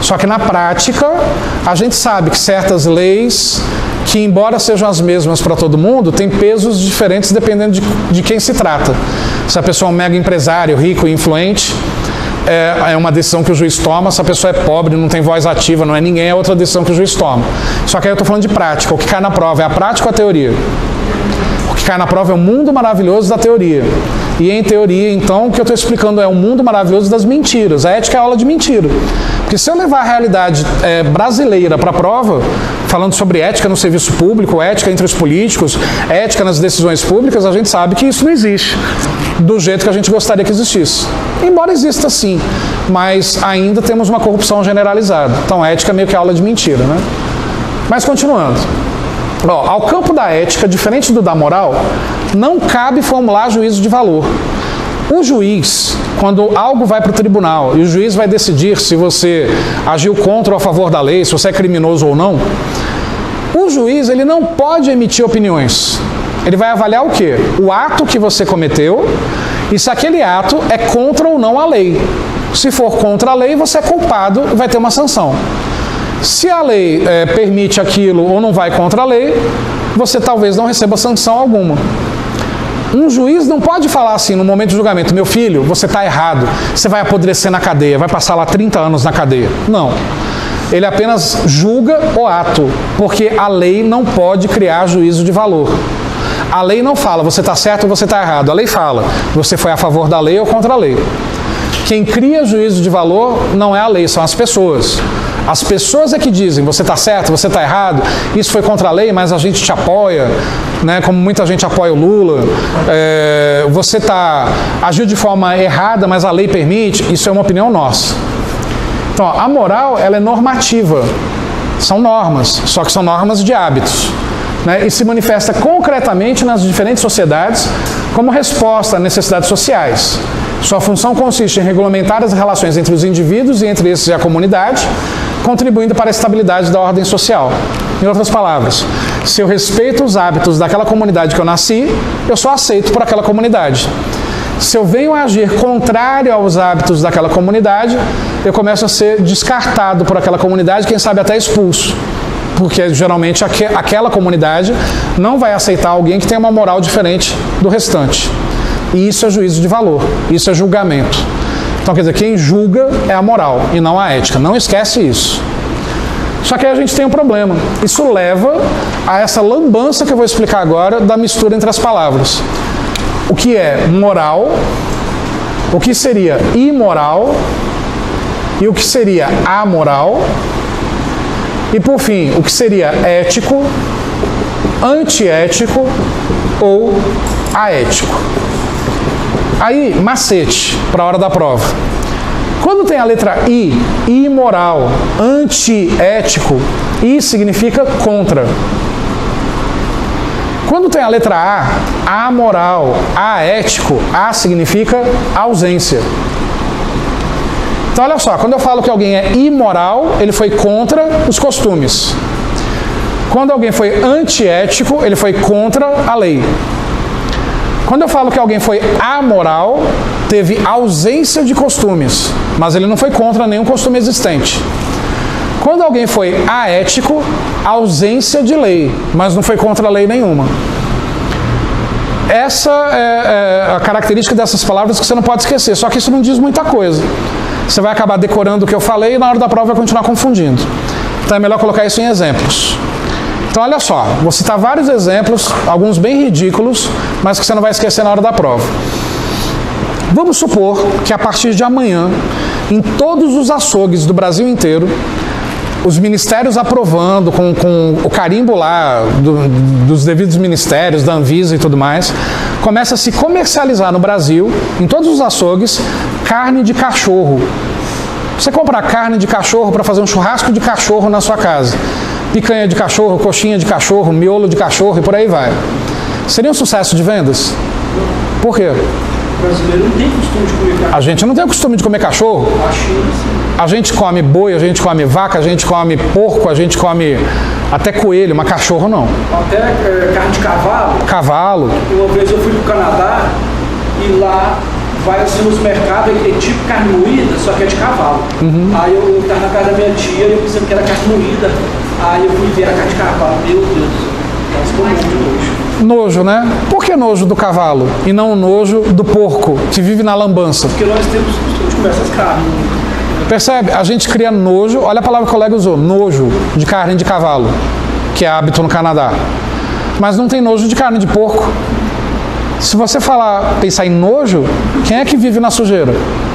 Só que, na prática, a gente sabe que certas leis, que embora sejam as mesmas para todo mundo, têm pesos diferentes dependendo de quem se trata. Se a pessoa é um mega empresário, rico e influente, é uma decisão que o juiz toma. Se a pessoa é pobre, não tem voz ativa, não é ninguém, é outra decisão que o juiz toma. Só que aí eu estou falando de prática. O que cai na prova é a prática ou a teoria? O que cai na prova é o mundo maravilhoso da teoria. E em teoria, então, o que eu estou explicando é o mundo maravilhoso das mentiras. A ética é a aula de mentira. Porque se eu levar a realidade brasileira para a prova, falando sobre ética no serviço público, ética entre os políticos, ética nas decisões públicas, a gente sabe que isso não existe do jeito que a gente gostaria que existisse. Embora exista sim, mas ainda temos uma corrupção generalizada. Então, a ética é meio que a aula de mentira, né? Mas continuando. Ao campo da ética, diferente do da moral, não cabe formular juízo de valor. O juiz, quando algo vai para o tribunal e o juiz vai decidir se você agiu contra ou a favor da lei, se você é criminoso ou não, o juiz ele não pode emitir opiniões. Ele vai avaliar o quê? O ato que você cometeu e se aquele ato é contra ou não a lei. Se for contra a lei, você é culpado e vai ter uma sanção. Se a lei permite aquilo ou não vai contra a lei, você talvez não receba sanção alguma. Um juiz não pode falar assim no momento do julgamento: meu filho, você está errado, você vai apodrecer na cadeia, vai passar lá 30 anos na cadeia. Não. Ele apenas julga o ato, porque a lei não pode criar juízo de valor. A lei não fala você está certo ou você está errado. A lei fala você foi a favor da lei ou contra a lei. Quem cria juízo de valor não é a lei, são as pessoas. As pessoas é que dizem, você está certo, você está errado, isso foi contra a lei, mas a gente te apoia, né? Como muita gente apoia o Lula, você agiu de forma errada, mas a lei permite, isso é uma opinião nossa. Então, a moral, ela é normativa, são normas, só que são normas de hábitos, né? E se manifesta concretamente nas diferentes sociedades como resposta a necessidades sociais. Sua função consiste em regulamentar as relações entre os indivíduos e entre esses e a comunidade, contribuindo para a estabilidade da ordem social. Em outras palavras, se eu respeito os hábitos daquela comunidade que eu nasci, eu sou aceito por aquela comunidade. Se eu venho a agir contrário aos hábitos daquela comunidade, eu começo a ser descartado por aquela comunidade, quem sabe até expulso. Porque geralmente aquela comunidade não vai aceitar alguém que tem uma moral diferente do restante. E isso é juízo de valor, isso é julgamento. Então, quer dizer, quem julga é a moral e não a ética. Não esquece isso. Só que aí a gente tem um problema. Isso leva a essa lambança que eu vou explicar agora da mistura entre as palavras. O que é moral, o que seria imoral e o que seria amoral. E, por fim, o que seria ético, antiético ou aético. Aí, macete para a hora da prova. Quando tem a letra I, imoral, antiético, I significa contra. Quando tem a letra A, amoral, aético, A significa ausência. Então olha só, quando eu falo que alguém é imoral, ele foi contra os costumes. Quando alguém foi antiético, ele foi contra a lei. Quando eu falo que alguém foi amoral, teve ausência de costumes, mas ele não foi contra nenhum costume existente. Quando alguém foi aético, ausência de lei, mas não foi contra a lei nenhuma. Essa é a característica dessas palavras que você não pode esquecer, só que isso não diz muita coisa. Você vai acabar decorando o que eu falei e na hora da prova vai continuar confundindo. Então é melhor colocar isso em exemplos. Então olha só, vou citar vários exemplos, alguns bem ridículos, mas que você não vai esquecer na hora da prova. Vamos supor que a partir de amanhã, em todos os açougues do Brasil inteiro, os ministérios aprovando, com o carimbo lá dos devidos ministérios, da Anvisa e tudo mais, começa a se comercializar no Brasil, em todos os açougues, carne de cachorro. Você compra carne de cachorro para fazer um churrasco de cachorro na sua casa. Picanha de cachorro, coxinha de cachorro, miolo de cachorro e por aí vai. Seria um sucesso de vendas? Por quê? O brasileiro não tem costume de comer cachorro. A gente não tem o costume de comer cachorro. A gente come boi, a gente come vaca, a gente come porco, a gente come até coelho, mas cachorro não. Até carne de cavalo. Cavalo. Uma vez eu fui pro Canadá e lá vai assim nos mercados, é tipo carne moída, só que é de cavalo. Aí eu estava na casa da minha tia e eu pensando que era carne moída. Aí eu fui ver a carne de cavalo. Meu Deus, elas ficou muito nojo. Nojo, né? Por que nojo do cavalo e não nojo do porco, que vive na lambança? Porque nós temos costume de comer essas carnes. Percebe? A gente cria nojo, olha a palavra que o colega usou, nojo de carne de cavalo, que é hábito no Canadá. Mas não tem nojo de carne de porco. Se você pensar em nojo, quem é que vive na sujeira?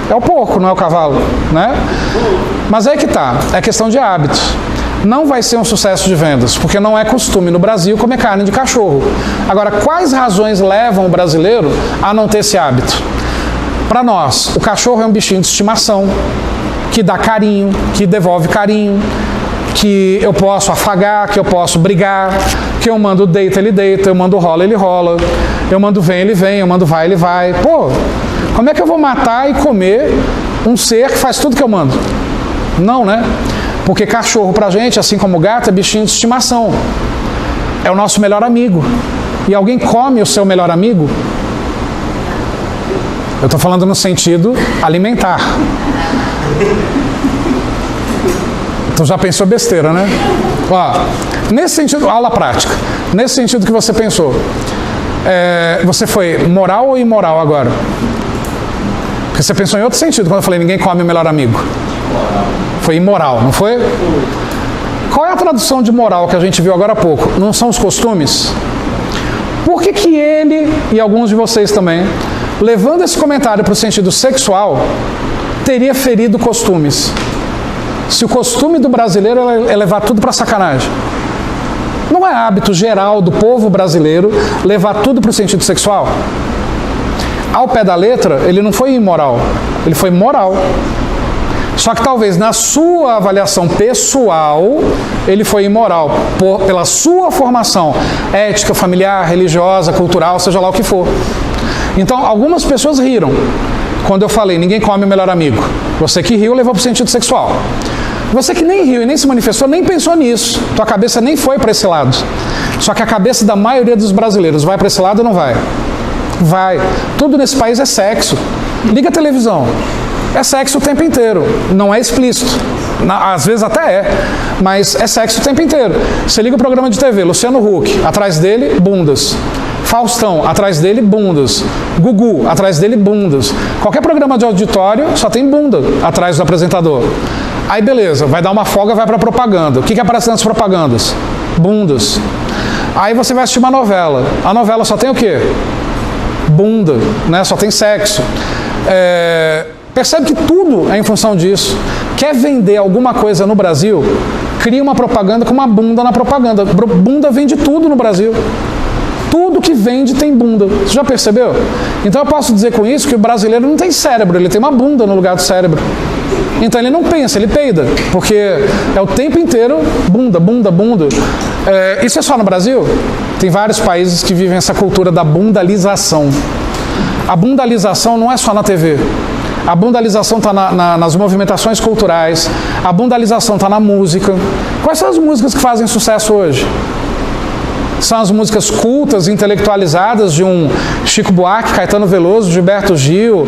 É o porco, não é o cavalo, né? Mas aí que tá, é questão de hábito. Não vai ser um sucesso de vendas, porque não é costume no Brasil comer carne de cachorro. Agora, quais razões levam o brasileiro a não ter esse hábito? Para nós, o cachorro é um bichinho de estimação, que dá carinho, que devolve carinho, que eu posso afagar, que eu posso brigar, que eu mando deita, ele deita, eu mando rola, ele rola, eu mando vem, ele vem, eu mando vai, ele vai. Pô, como é que eu vou matar e comer um ser que faz tudo que eu mando? Não, né? Porque cachorro pra gente, assim como gato, é bichinho de estimação. É o nosso melhor amigo. E alguém come o seu melhor amigo? Eu estou falando no sentido alimentar. Então já pensou besteira, né? Ó, nesse sentido, aula prática. Nesse sentido que você pensou, você foi moral ou imoral agora? Porque você pensou em outro sentido quando eu falei ninguém come o melhor amigo. Foi imoral, não foi? Qual é a tradução de moral que a gente viu agora há pouco? Não são os costumes? Por que ele, e alguns de vocês também, levando esse comentário para o sentido sexual, teria ferido costumes? Se o costume do brasileiro é levar tudo para sacanagem. Não é hábito geral do povo brasileiro levar tudo para o sentido sexual? Ao pé da letra, ele não foi imoral, ele foi moral. Só que talvez na sua avaliação pessoal, ele foi imoral, pela sua formação ética, familiar, religiosa, cultural, seja lá o que for. Então, algumas pessoas riram quando eu falei, ninguém come o melhor amigo. Você que riu, levou para o sentido sexual. Você que nem riu e nem se manifestou, nem pensou nisso. Tua cabeça nem foi para esse lado. Só que a cabeça da maioria dos brasileiros vai para esse lado ou não vai? Vai. Tudo nesse país é sexo. Liga a televisão. É sexo o tempo inteiro, não é explícito, às vezes até mas é sexo o tempo inteiro. Você liga o programa de TV, Luciano Huck, atrás dele, bundas. Faustão, atrás dele, bundas. Gugu, atrás dele, bundas. Qualquer programa de auditório só tem bunda atrás do apresentador. Aí beleza, vai dar uma folga, vai para propaganda. O que aparece nas propagandas? Bundas. Aí você vai assistir uma novela. A novela só tem o quê? Bunda, né? Só tem sexo. Percebe que tudo é em função disso. Quer vender alguma coisa no Brasil? Cria uma propaganda com uma bunda na propaganda. Bunda vende tudo no Brasil. Tudo que vende tem bunda. Você já percebeu? Então eu posso dizer com isso que o brasileiro não tem cérebro, ele tem uma bunda no lugar do cérebro. Então ele não pensa, ele peida, porque é o tempo inteiro bunda, bunda, bunda. Isso é só no Brasil? Tem vários países que vivem essa cultura da bundalização. A bundalização não é só na TV. A bundalização está nas movimentações culturais, a bundalização está na música. Quais são as músicas que fazem sucesso hoje? São as músicas cultas, intelectualizadas de um Chico Buarque, Caetano Veloso, Gilberto Gil,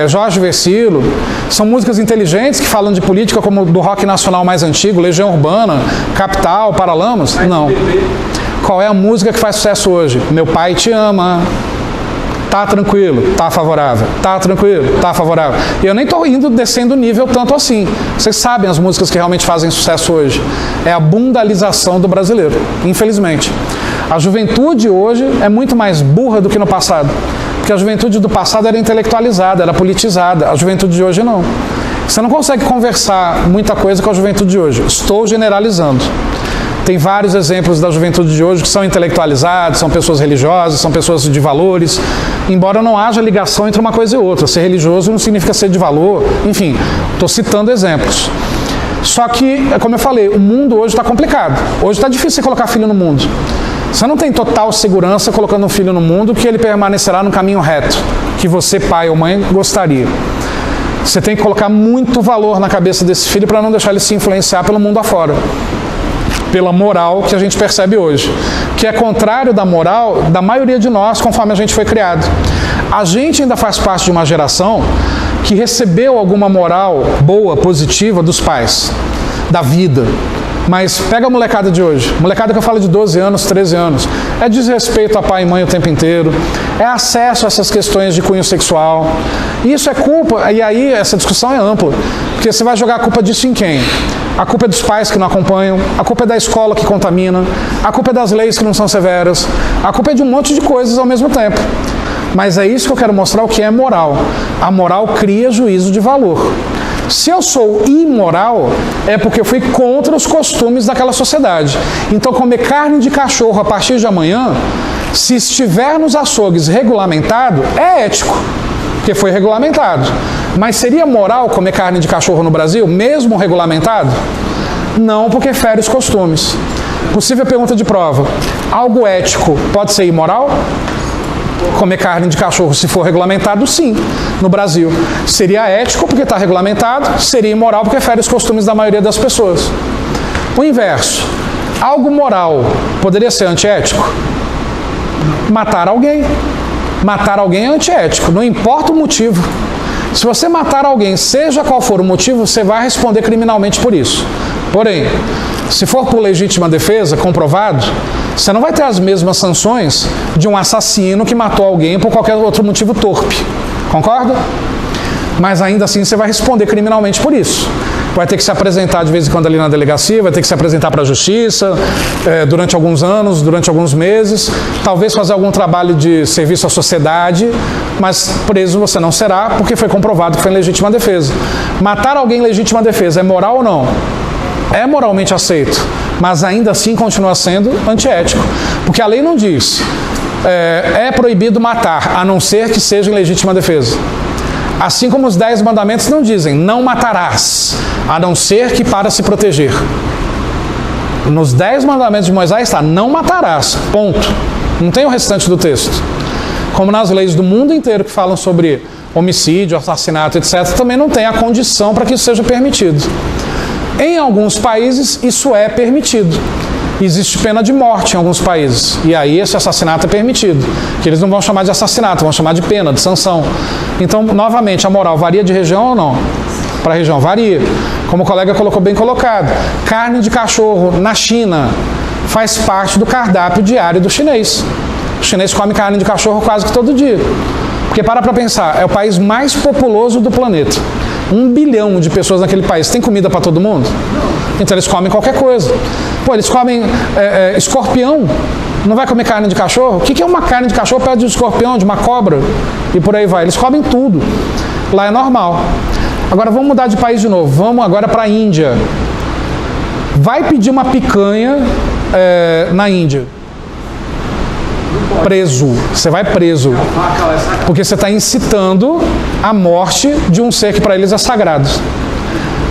Jorge Vercillo. São músicas inteligentes que falam de política, como do rock nacional mais antigo, Legião Urbana, Capital, Paralamas? Não. Qual é a música que faz sucesso hoje? Meu Pai Te Ama. Tá tranquilo, tá favorável, tá tranquilo, tá favorável. E eu nem estou descendo o nível tanto assim. Vocês sabem as músicas que realmente fazem sucesso hoje. É a bundalização do brasileiro, infelizmente. A juventude hoje é muito mais burra do que no passado. Porque a juventude do passado era intelectualizada, era politizada. A juventude de hoje não. Você não consegue conversar muita coisa com a juventude de hoje. Estou generalizando. Tem vários exemplos da juventude de hoje que são intelectualizados, são pessoas religiosas, são pessoas de valores, embora não haja ligação entre uma coisa e outra. Ser religioso não significa ser de valor, enfim, estou citando exemplos. Só que, como eu falei, o mundo hoje está complicado. Hoje está difícil você colocar filho no mundo. Você não tem total segurança colocando um filho no mundo que ele permanecerá no caminho reto, que você, pai ou mãe, gostaria. Você tem que colocar muito valor na cabeça desse filho para não deixar ele se influenciar pelo mundo afora. Pela moral que a gente percebe hoje, que é contrário da moral da maioria de nós conforme a gente foi criado. A gente ainda faz parte de uma geração que recebeu alguma moral boa, positiva dos pais, da vida. Mas pega a molecada de hoje, molecada que eu falo de 12 anos, 13 anos, é desrespeito a pai e mãe o tempo inteiro, é acesso a essas questões de cunho sexual. Isso é culpa, e aí essa discussão é ampla, porque você vai jogar a culpa disso em quem? A culpa é dos pais que não acompanham, a culpa é da escola que contamina, a culpa é das leis que não são severas, a culpa é de um monte de coisas ao mesmo tempo. Mas é isso que eu quero mostrar o que é moral. A moral cria juízo de valor. Se eu sou imoral, é porque eu fui contra os costumes daquela sociedade. Então, comer carne de cachorro a partir de amanhã, se estiver nos açougues regulamentado, é ético, porque foi regulamentado. Mas seria moral comer carne de cachorro no Brasil, mesmo regulamentado? Não, porque fere os costumes. Possível pergunta de prova. Algo ético pode ser imoral? Comer carne de cachorro, se for regulamentado, sim, no Brasil. Seria ético porque está regulamentado, seria imoral porque fere os costumes da maioria das pessoas. O inverso. Algo moral poderia ser antiético? Matar alguém. Matar alguém é antiético, não importa o motivo. Se você matar alguém, seja qual for o motivo, você vai responder criminalmente por isso. Porém, se for por legítima defesa, comprovado, você não vai ter as mesmas sanções de um assassino que matou alguém por qualquer outro motivo torpe. Concorda? Mas ainda assim você vai responder criminalmente por isso. Vai ter que se apresentar de vez em quando ali na delegacia, vai ter que se apresentar para a justiça durante alguns anos, durante alguns meses, talvez fazer algum trabalho de serviço à sociedade, mas preso você não será, porque foi comprovado que foi em legítima defesa. Matar alguém em legítima defesa é moral ou não? É moralmente aceito, mas ainda assim continua sendo antiético, porque a lei não diz é proibido matar, a não ser que seja em legítima defesa. Assim como os 10 mandamentos não dizem, não matarás, a não ser que para se proteger. Nos 10 mandamentos de Moisés está, não matarás, ponto. Não tem o restante do texto. Como nas leis do mundo inteiro que falam sobre homicídio, assassinato, etc., também não tem a condição para que isso seja permitido. Em alguns países, isso é permitido. Existe pena de morte em alguns países. E aí esse assassinato é permitido. Que eles não vão chamar de assassinato, vão chamar de pena, de sanção. Então, novamente, a moral varia de região ou não? Para a região varia. Como o colega colocou bem colocado. Carne de cachorro na China faz parte do cardápio diário do chinês. O chinês come carne de cachorro quase que todo dia. Porque para pensar, é o país mais populoso do planeta. 1 bilhão de pessoas naquele país. Tem comida para todo mundo? Então eles comem qualquer coisa. Pô, eles comem escorpião. Não vai comer carne de cachorro? O que é uma carne de cachorro perto de um escorpião, de uma cobra? E por aí vai. Eles comem tudo. Lá é normal. Agora vamos mudar de país de novo. Vamos agora para a Índia. Vai pedir uma picanha na Índia. Preso. Você vai preso. Porque você está incitando a morte de um ser que para eles é sagrado.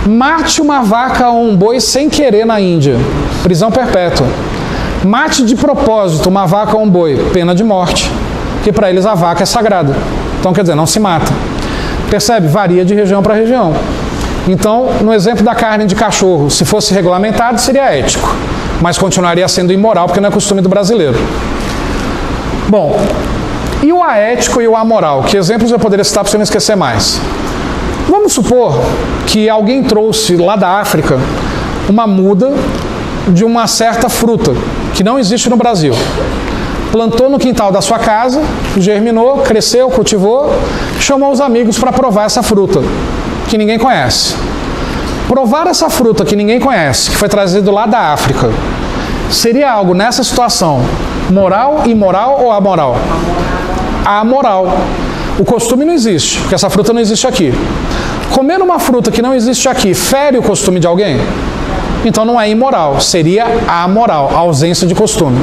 Mate uma vaca ou um boi sem querer na Índia. Prisão perpétua. Mate de propósito uma vaca ou um boi. Pena de morte. Porque para eles a vaca é sagrada. Então, quer dizer, não se mata. Percebe? Varia de região para região. Então, no exemplo da carne de cachorro, se fosse regulamentado, seria ético. Mas continuaria sendo imoral, porque não é costume do brasileiro. Bom, e o aético e o amoral? Que exemplos eu poderia citar para você não esquecer mais? Vamos supor que alguém trouxe lá da África uma muda de uma certa fruta, que não existe no Brasil. Plantou no quintal da sua casa, germinou, cresceu, cultivou, chamou os amigos para provar essa fruta, que ninguém conhece. Provar essa fruta que ninguém conhece, que foi trazido lá da África, seria algo nessa situação moral, imoral ou amoral? Amoral. O costume não existe, porque essa fruta não existe aqui. Comer uma fruta que não existe aqui fere o costume de alguém? Então não é imoral, seria amoral, a ausência de costume.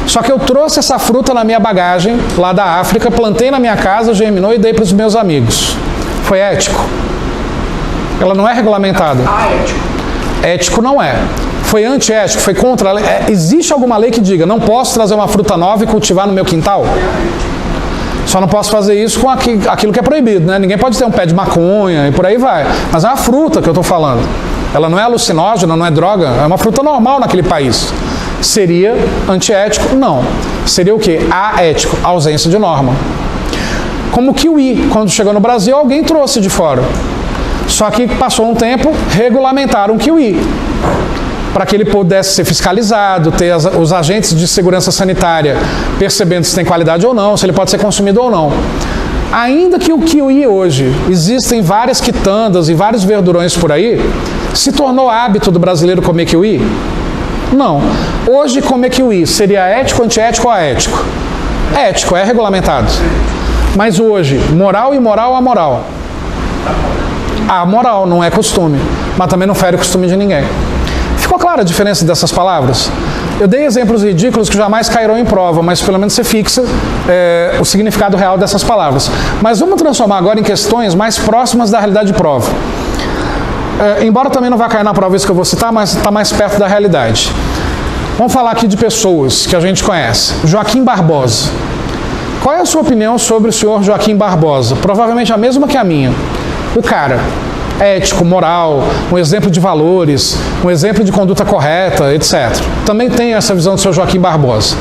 Só que eu trouxe essa fruta na minha bagagem, lá da África, plantei na minha casa, germinou e dei para os meus amigos. Foi ético? Ela não é regulamentada. Ético. Ético não é. Foi antiético, foi contra a lei. Existe alguma lei que diga, não posso trazer uma fruta nova e cultivar no meu quintal? Só não posso fazer isso com aquilo que é proibido, né? Ninguém pode ter um pé de maconha e por aí vai. Mas é uma fruta que eu estou falando. Ela não é alucinógena, não é droga, é uma fruta normal naquele país. Seria antiético? Não. Seria o quê? Aético, ausência de norma. Como o kiwi, quando chegou no Brasil, alguém trouxe de fora. Só que passou um tempo, regulamentaram o kiwi, para que ele pudesse ser fiscalizado, ter os agentes de segurança sanitária percebendo se tem qualidade ou não, se ele pode ser consumido ou não. Ainda que o kiwi hoje, existem várias quitandas e vários verdurões por aí, se tornou hábito do brasileiro comer kiwi? Não. Hoje comer kiwi seria ético, antiético ou aético? Ético, é regulamentado. Mas hoje, moral, imoral ou amoral? Amoral, não é costume, mas também não fere o costume de ninguém. Ficou clara a diferença dessas palavras? Eu dei exemplos ridículos que jamais cairão em prova, mas pelo menos você fixa o significado real dessas palavras. Mas vamos transformar agora em questões mais próximas da realidade de prova. Embora também não vá cair na prova isso que eu vou citar, mas está mais perto da realidade. Vamos falar aqui de pessoas que a gente conhece. Joaquim Barbosa. Qual é a sua opinião sobre o senhor Joaquim Barbosa? Provavelmente a mesma que a minha. O cara, ético, moral, um exemplo de valores, um exemplo de conduta correta, etc. Também tenho essa visão do senhor Joaquim Barbosa.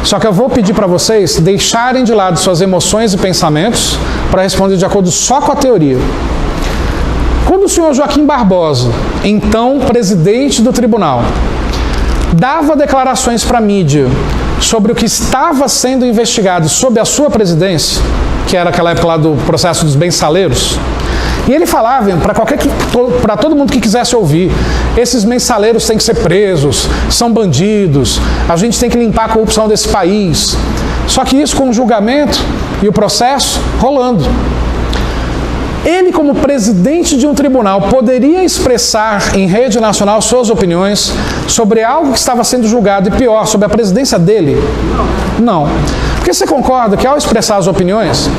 Só que eu vou pedir para vocês deixarem de lado suas emoções e pensamentos para responder de acordo só com a teoria. Quando o senhor Joaquim Barbosa, então presidente do tribunal, dava declarações para a mídia sobre o que estava sendo investigado sob a sua presidência, que era aquela época lá do processo dos mensaleiros, e ele falava para todo mundo que quisesse ouvir, esses mensaleiros têm que ser presos, são bandidos, a gente tem que limpar a corrupção desse país. Só que isso com o julgamento e o processo rolando. Ele, como presidente de um tribunal, poderia expressar em rede nacional suas opiniões sobre algo que estava sendo julgado e pior, sobre a presidência dele? Não. Porque você concorda que ao expressar as opiniões,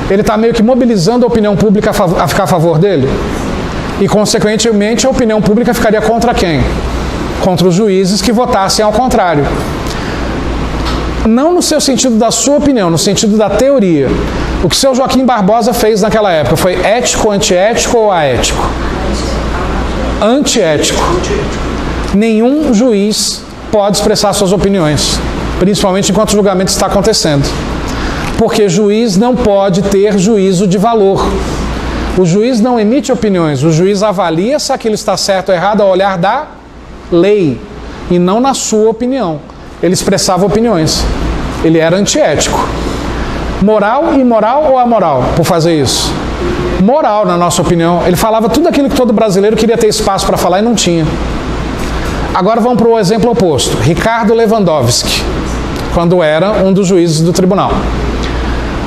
ele está meio que mobilizando a opinião pública a ficar a favor dele? E, consequentemente, a opinião pública ficaria contra quem? Contra os juízes que votassem ao contrário. Não no seu sentido da sua opinião, no sentido da teoria. O que o seu Joaquim Barbosa fez naquela época foi ético, antiético ou aético? Antiético. Nenhum juiz pode expressar suas opiniões, principalmente enquanto o julgamento está acontecendo. Porque juiz não pode ter juízo de valor. O juiz não emite opiniões, o juiz avalia se aquilo está certo ou errado ao olhar da lei, e não na sua opinião. Ele expressava opiniões. Ele era antiético. Moral, imoral ou amoral por fazer isso? Moral, na nossa opinião. Ele falava tudo aquilo que todo brasileiro queria ter espaço para falar e não tinha. Agora vamos para o exemplo oposto. Ricardo Lewandowski, quando era um dos juízes do tribunal.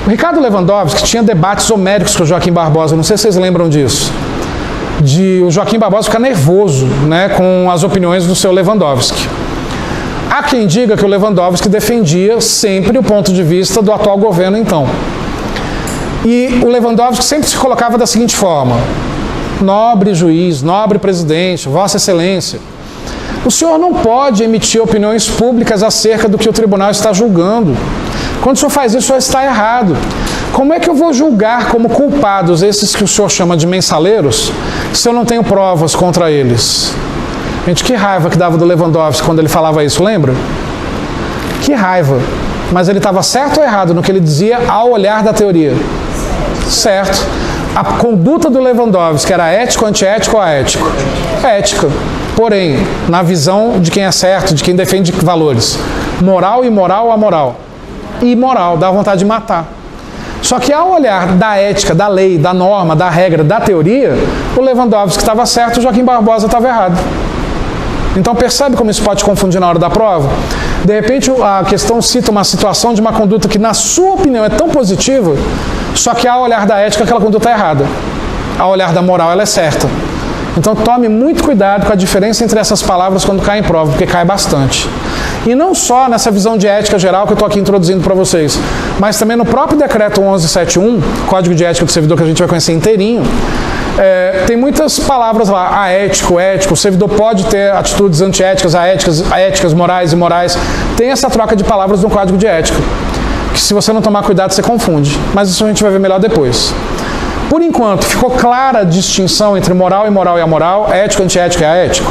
O Ricardo Lewandowski tinha debates homéricos com o Joaquim Barbosa, não sei se vocês lembram disso. De o Joaquim Barbosa ficar nervoso, né, com as opiniões do seu Lewandowski. A Há quem diga que o Lewandowski defendia sempre o ponto de vista do atual governo, então. E o Lewandowski sempre se colocava da seguinte forma: nobre juiz, nobre presidente, Vossa Excelência, o senhor não pode emitir opiniões públicas acerca do que o tribunal está julgando. Quando o senhor faz isso, o senhor está errado. Como é que eu vou julgar como culpados esses que o senhor chama de mensaleiros, se eu não tenho provas contra eles? Gente, que raiva que dava do Lewandowski quando ele falava isso, lembra? Que raiva. Mas ele estava certo ou errado no que ele dizia ao olhar da teoria? Certo. A conduta do Lewandowski era ético, antiético ou aético? Ética. Porém, na visão de quem é certo, de quem defende valores, moral, imoral ou amoral? Imoral, dá vontade de matar. Só que ao olhar da ética, da lei, da norma, da regra, da teoria, o Lewandowski estava certo, o Joaquim Barbosa estava errado. Então percebe como isso pode confundir na hora da prova? De repente a questão cita uma situação de uma conduta que na sua opinião é tão positiva, só que ao olhar da ética aquela conduta é errada. Ao olhar da moral ela é certa. Então tome muito cuidado com a diferença entre essas palavras quando cai em prova, porque cai bastante. E não só nessa visão de ética geral que eu estou aqui introduzindo para vocês, mas também no próprio decreto 1171, Código de Ética do Servidor, que a gente vai conhecer inteirinho, tem muitas palavras lá: aético, ético, o servidor pode ter atitudes antiéticas, éticas, morais e imorais. Tem essa troca de palavras no Código de Ética, que se você não tomar cuidado você confunde, mas isso a gente vai ver melhor depois. Por enquanto, ficou clara a distinção entre moral, imoral e amoral, ético, antiético e aético?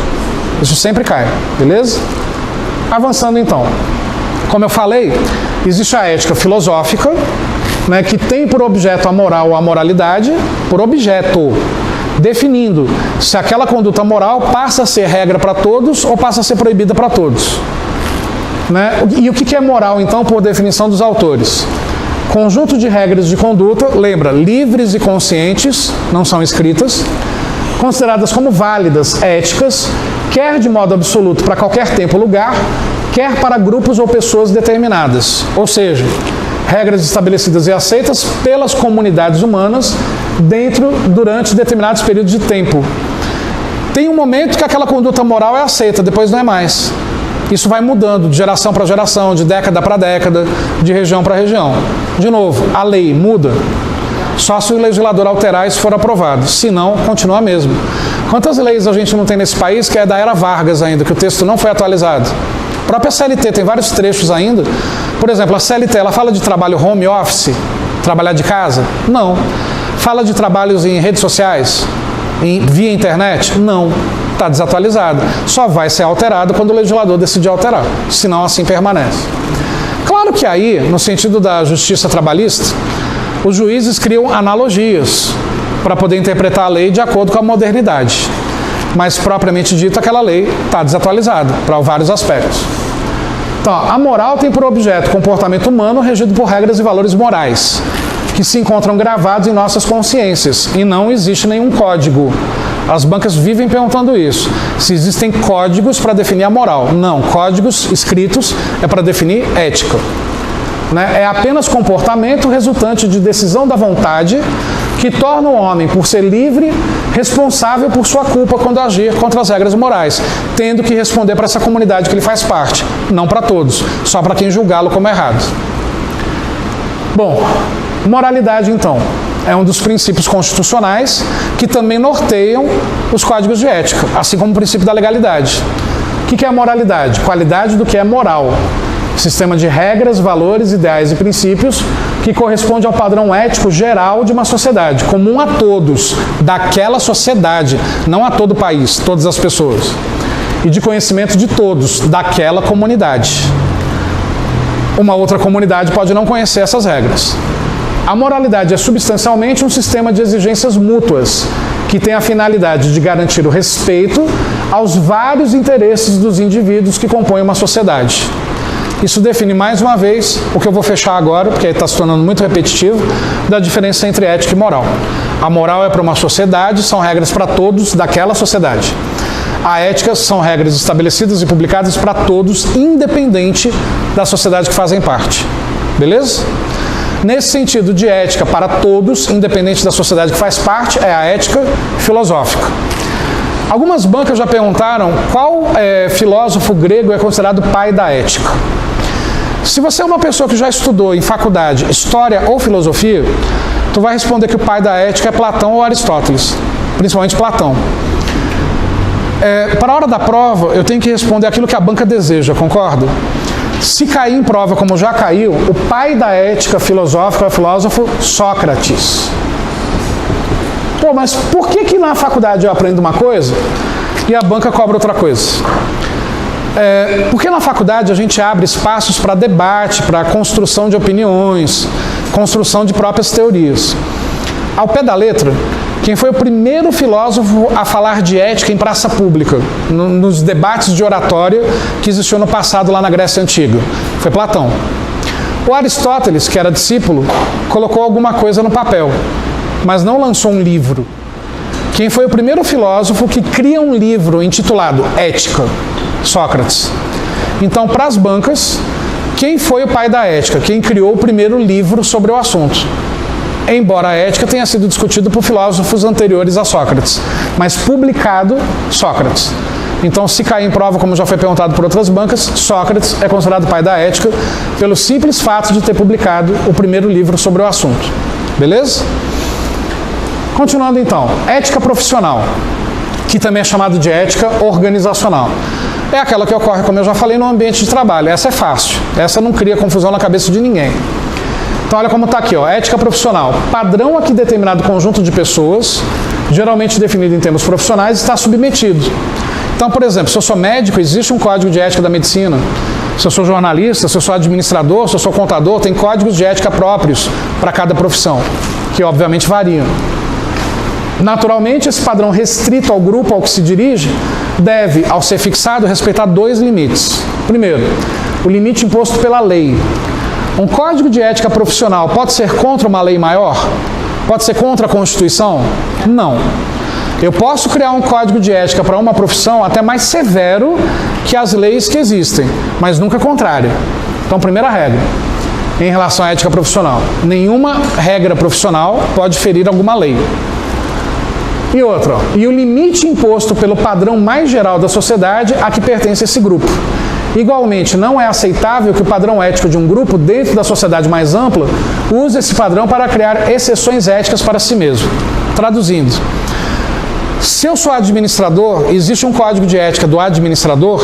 Isso sempre cai, beleza? Avançando então. Como eu falei, existe a ética filosófica, né, que tem por objeto a moral ou a moralidade, por objeto, definindo se aquela conduta moral passa a ser regra para todos ou passa a ser proibida para todos. Né? E o que é moral, então, por definição dos autores? Conjunto de regras de conduta, lembra, livres e conscientes, não são escritas, consideradas como válidas, éticas, quer de modo absoluto para qualquer tempo ou lugar, quer para grupos ou pessoas determinadas. Ou seja, regras estabelecidas e aceitas pelas comunidades humanas durante determinados períodos de tempo. Tem um momento que aquela conduta moral é aceita, depois não é mais. Isso vai mudando de geração para geração, de década para década, de região para região. De novo, a lei muda só se o legislador alterar e se for aprovado. Se não, continua a mesma. Quantas leis a gente não tem nesse país que é da era Vargas ainda, que o texto não foi atualizado? A própria CLT tem vários trechos ainda. Por exemplo, a CLT, ela fala de trabalho home office, trabalhar de casa? Não. Fala de trabalhos em redes sociais? Via internet? Não. Está desatualizado. Só vai ser alterado quando o legislador decidir alterar. Senão, assim permanece. Claro que aí, no sentido da justiça trabalhista, os juízes criam analogias para poder interpretar a lei de acordo com a modernidade. Mas, propriamente dito, aquela lei está desatualizada para vários aspectos. Então, a moral tem por objeto o comportamento humano regido por regras e valores morais, que se encontram gravados em nossas consciências, e não existe nenhum código. As bancas vivem perguntando isso. Se existem códigos para definir a moral. Não, códigos escritos é para definir ética. É apenas comportamento resultante de decisão da vontade que torna o homem, por ser livre, responsável por sua culpa quando agir contra as regras morais, tendo que responder para essa comunidade que ele faz parte, não para todos, só para quem julgá-lo como errado. Bom, moralidade então é um dos princípios constitucionais que também norteiam os códigos de ética, assim como o princípio da legalidade. O que é a moralidade? Qualidade do que é moral. Sistema de regras, valores, ideais e princípios que corresponde ao padrão ético geral de uma sociedade, comum a todos, daquela sociedade, não a todo o país, todas as pessoas. E de conhecimento de todos, daquela comunidade. Uma outra comunidade pode não conhecer essas regras. A moralidade é substancialmente um sistema de exigências mútuas, que tem a finalidade de garantir o respeito aos vários interesses dos indivíduos que compõem uma sociedade. Isso define mais uma vez o que eu vou fechar agora, porque está se tornando muito repetitivo, da diferença entre ética e moral. A moral é para uma sociedade, são regras para todos daquela sociedade. A ética são regras estabelecidas e publicadas para todos, independente da sociedade que fazem parte. Beleza? Nesse sentido de ética para todos, independente da sociedade que faz parte, é a ética filosófica. Algumas bancas já perguntaram qual filósofo grego é considerado pai da ética. Se você é uma pessoa que já estudou em faculdade história ou filosofia, tu vai responder que o pai da ética é Platão ou Aristóteles, principalmente Platão. Para a hora da prova, eu tenho que responder aquilo que a banca deseja, concorda? Se cair em prova como já caiu, o pai da ética filosófica é o filósofo Sócrates. Pô, mas por que na faculdade eu aprendo uma coisa e a banca cobra outra coisa? Porque na faculdade a gente abre espaços para debate, para construção de opiniões, construção de próprias teorias. Ao pé da letra, quem foi o primeiro filósofo a falar de ética em praça pública, nos debates de oratória que existiu no passado lá na Grécia Antiga? Foi Platão. O Aristóteles, que era discípulo, colocou alguma coisa no papel, mas não lançou um livro. Quem foi o primeiro filósofo que cria um livro intitulado Ética? Sócrates. Então, para as bancas, quem foi o pai da ética? Quem criou o primeiro livro sobre o assunto? Embora a ética tenha sido discutida por filósofos anteriores a Sócrates, mas publicado Sócrates. Então, se cair em prova, como já foi perguntado por outras bancas, Sócrates é considerado pai da ética pelo simples fato de ter publicado o primeiro livro sobre o assunto. Beleza? Continuando então, ética profissional, que também é chamado de ética organizacional. É aquela que ocorre, como eu já falei, no ambiente de trabalho. Essa é fácil, essa não cria confusão na cabeça de ninguém. Então olha como está aqui, ó, ética profissional. Padrão a que determinado conjunto de pessoas, geralmente definido em termos profissionais, está submetido. Então, por exemplo, se eu sou médico, existe um código de ética da medicina. Se eu sou jornalista, se eu sou administrador, se eu sou contador, tem códigos de ética próprios para cada profissão, que obviamente variam. Naturalmente, esse padrão restrito ao grupo ao que se dirige deve, ao ser fixado, respeitar dois limites. Primeiro, o limite imposto pela lei. Um código de ética profissional pode ser contra uma lei maior? Pode ser contra a Constituição? Não. Eu posso criar um código de ética para uma profissão até mais severo que as leis que existem, mas nunca contrário. Então, primeira regra, em relação à ética profissional. Nenhuma regra profissional pode ferir alguma lei. E outra, e o limite imposto pelo padrão mais geral da sociedade a que pertence esse grupo. Igualmente, não é aceitável que o padrão ético de um grupo, dentro da sociedade mais ampla, use esse padrão para criar exceções éticas para si mesmo. Traduzindo, se eu sou administrador, existe um código de ética do administrador.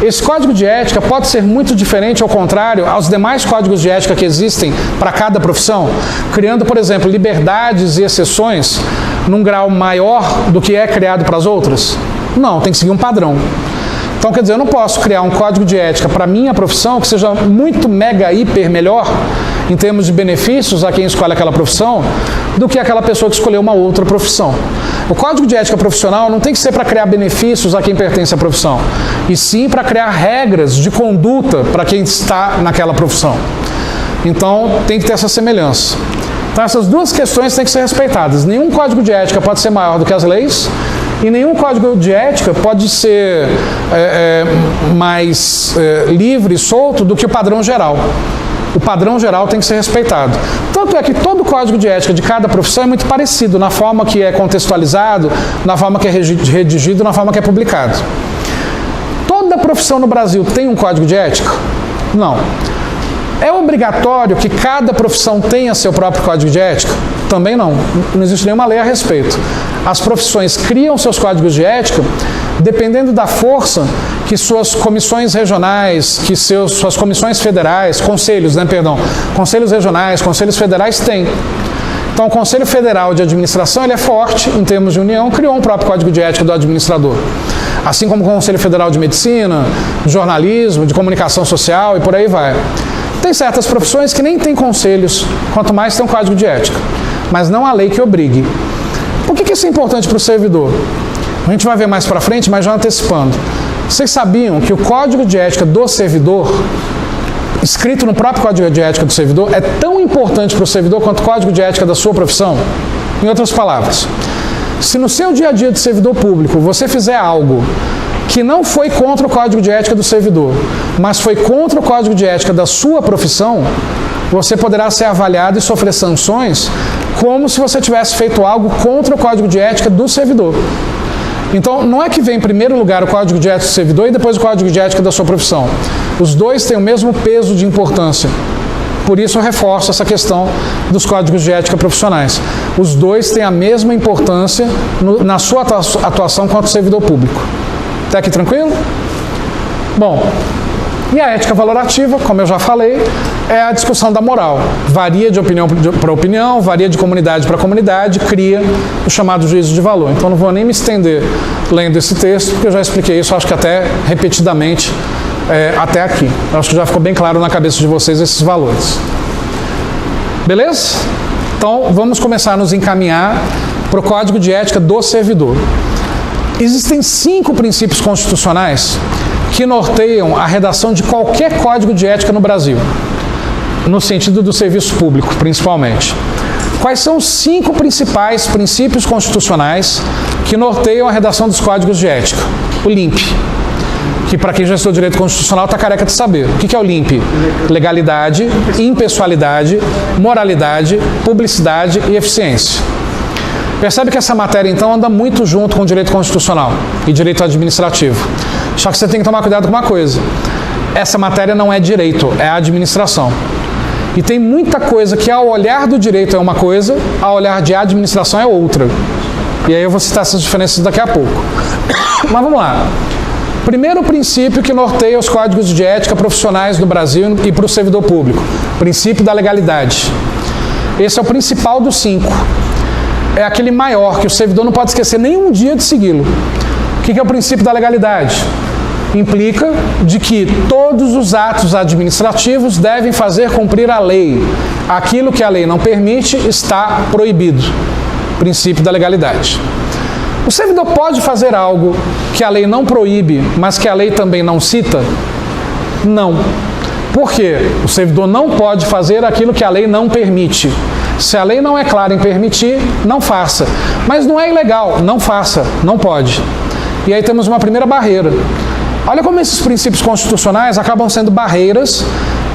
Esse código de ética pode ser muito diferente, ao contrário, aos demais códigos de ética que existem para cada profissão, criando, por exemplo, liberdades e exceções num grau maior do que é criado para as outras? Não, tem que seguir um padrão. Então, quer dizer, eu não posso criar um código de ética para a minha profissão que seja muito mega, hiper melhor em termos de benefícios a quem escolhe aquela profissão do que aquela pessoa que escolheu uma outra profissão. O código de ética profissional não tem que ser para criar benefícios a quem pertence à profissão, e sim para criar regras de conduta para quem está naquela profissão. Então, tem que ter essa semelhança. Então, essas duas questões têm que ser respeitadas. Nenhum código de ética pode ser maior do que as leis, e nenhum código de ética pode ser mais livre e solto do que o padrão geral. O padrão geral tem que ser respeitado. Tanto é que todo código de ética de cada profissão é muito parecido na forma que é contextualizado, na forma que é redigido, na forma que é publicado. Toda profissão no Brasil tem um código de ética? Não. É obrigatório que cada profissão tenha seu próprio código de ética? Também não. Não existe nenhuma lei a respeito. As profissões criam seus códigos de ética dependendo da força que suas comissões regionais, que suas comissões federais, conselhos regionais, conselhos federais têm. Então, o Conselho Federal de Administração ele é forte em termos de união, criou um próprio código de ética do administrador. Assim como o Conselho Federal de Medicina, de jornalismo, de comunicação social e por aí vai. Tem certas profissões que nem têm conselhos, quanto mais tem um código de ética, mas não há lei que obrigue. Por que isso é importante para o servidor? A gente vai ver mais para frente, mas já antecipando. Vocês sabiam que o código de ética do servidor, escrito no próprio código de ética do servidor, é tão importante para o servidor quanto o código de ética da sua profissão? Em outras palavras, se no seu dia a dia de servidor público você fizer algo que não foi contra o código de ética do servidor, mas foi contra o código de ética da sua profissão, você poderá ser avaliado e sofrer sanções como se você tivesse feito algo contra o código de ética do servidor. Então, não é que vem em primeiro lugar o código de ética do servidor e depois o código de ética da sua profissão. Os dois têm o mesmo peso de importância. Por isso eu reforço essa questão dos códigos de ética profissionais. Os dois têm a mesma importância na sua atuação quanto servidor público. Até aqui tranquilo? Bom, e a ética valorativa, como eu já falei, é a discussão da moral. Varia de opinião para opinião, varia de comunidade para comunidade, cria o chamado juízo de valor. Então não vou nem me estender lendo esse texto, porque eu já expliquei isso, acho que até repetidamente, até aqui. Eu acho que já ficou bem claro na cabeça de vocês esses valores. Beleza? Então vamos começar a nos encaminhar para o Código de Ética do Servidor. Existem 5 princípios constitucionais que norteiam a redação de qualquer código de ética no Brasil, no sentido do serviço público, principalmente. Quais são os 5 principais princípios constitucionais que norteiam a redação dos códigos de ética? O LIMP, que para quem já estudou direito constitucional está careca de saber. O que é o LIMP? Legalidade, impessoalidade, moralidade, publicidade e eficiência. Percebe que essa matéria, então, anda muito junto com o direito constitucional e direito administrativo. Só que você tem que tomar cuidado com uma coisa. Essa matéria não é direito, é administração. E tem muita coisa que, ao olhar do direito, é uma coisa, ao olhar de administração, é outra. E aí eu vou citar essas diferenças daqui a pouco. Mas vamos lá. Primeiro princípio que norteia os códigos de ética profissionais no Brasil e para o servidor público. Princípio da legalidade. Esse é o principal dos 5. É aquele maior, que o servidor não pode esquecer nem um dia de segui-lo. O que é o princípio da legalidade? Implica de que todos os atos administrativos devem fazer cumprir a lei. Aquilo que a lei não permite está proibido. Princípio da legalidade. O servidor pode fazer algo que a lei não proíbe, mas que a lei também não cita? Não. Por quê? O servidor não pode fazer aquilo que a lei não permite. Se a lei não é clara em permitir, não faça. Mas não é ilegal, não faça, não pode. E aí temos uma primeira barreira. Olha como esses princípios constitucionais acabam sendo barreiras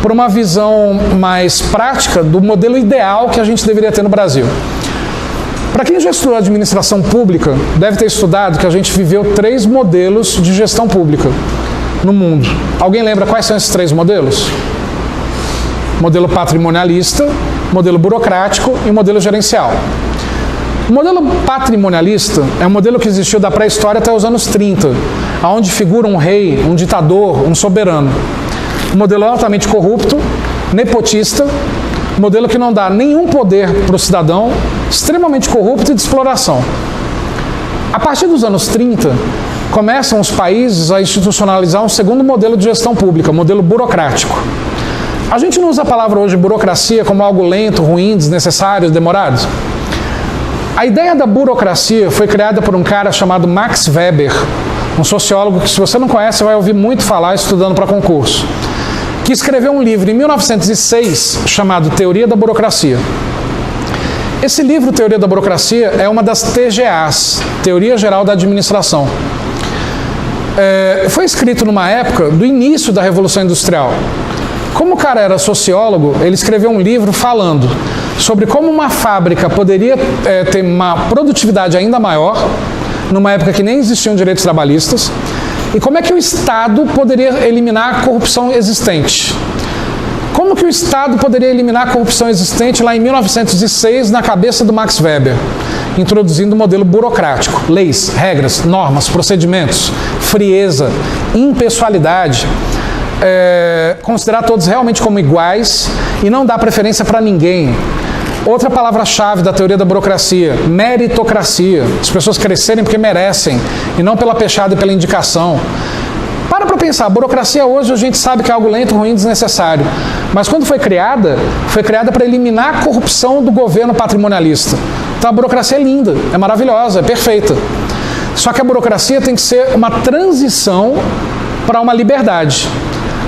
para uma visão mais prática do modelo ideal que a gente deveria ter no Brasil. Para quem já estudou administração pública, deve ter estudado que a gente viveu 3 modelos de gestão pública no mundo. Alguém lembra quais são esses 3 modelos? Modelo patrimonialista, modelo burocrático e modelo gerencial. O modelo patrimonialista é um modelo que existiu da pré-história até os anos 30, onde figura um rei, um ditador, um soberano. Um modelo altamente corrupto, nepotista, modelo que não dá nenhum poder para o cidadão, extremamente corrupto e de exploração. A partir dos anos 30, começam os países a institucionalizar um segundo modelo de gestão pública, modelo burocrático. A gente não usa a palavra hoje burocracia como algo lento, ruim, desnecessário, demorado. A ideia da burocracia foi criada por um cara chamado Max Weber, um sociólogo que, se você não conhece, vai ouvir muito falar estudando para concurso, que escreveu um livro em 1906 chamado Teoria da Burocracia. Esse livro, Teoria da Burocracia, é uma das TGAs, Teoria Geral da Administração. Foi escrito numa época do início da Revolução Industrial. Como o cara era sociólogo, ele escreveu um livro falando sobre como uma fábrica poderia ter uma produtividade ainda maior, numa época que nem existiam direitos trabalhistas, e como é que o Estado poderia eliminar a corrupção existente. Como que o Estado poderia eliminar a corrupção existente lá em 1906, na cabeça do Max Weber, introduzindo o modelo burocrático, leis, regras, normas, procedimentos, frieza, impessoalidade, considerar todos realmente como iguais e não dar preferência para ninguém. Outra palavra-chave da teoria da burocracia, meritocracia. As pessoas crescerem porque merecem e não pela pechada e pela indicação. Para pensar, a burocracia hoje a gente sabe que é algo lento, ruim, desnecessário. Mas quando foi criada para eliminar a corrupção do governo patrimonialista. Então a burocracia é linda, é maravilhosa, é perfeita. Só que a burocracia tem que ser uma transição para uma liberdade.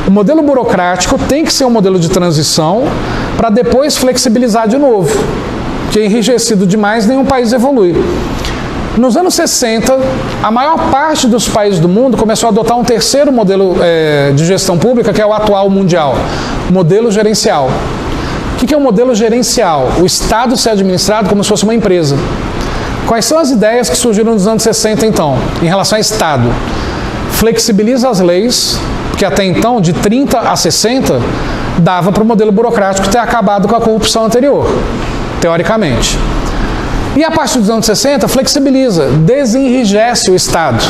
O modelo burocrático tem que ser um modelo de transição para depois flexibilizar de novo, porque enrijecido demais nenhum país evolui. Nos anos 60, a maior parte dos países do mundo começou a adotar um terceiro modelo de gestão pública, que é o atual mundial, modelo gerencial. O que é o modelo gerencial? O Estado ser administrado como se fosse uma empresa. Quais são as ideias que surgiram nos anos 60, então, em relação ao Estado? Flexibiliza as leis, porque até então, de 30 a 60, dava para o modelo burocrático ter acabado com a corrupção anterior, teoricamente. E a partir dos anos 60, flexibiliza, desenrijece o Estado.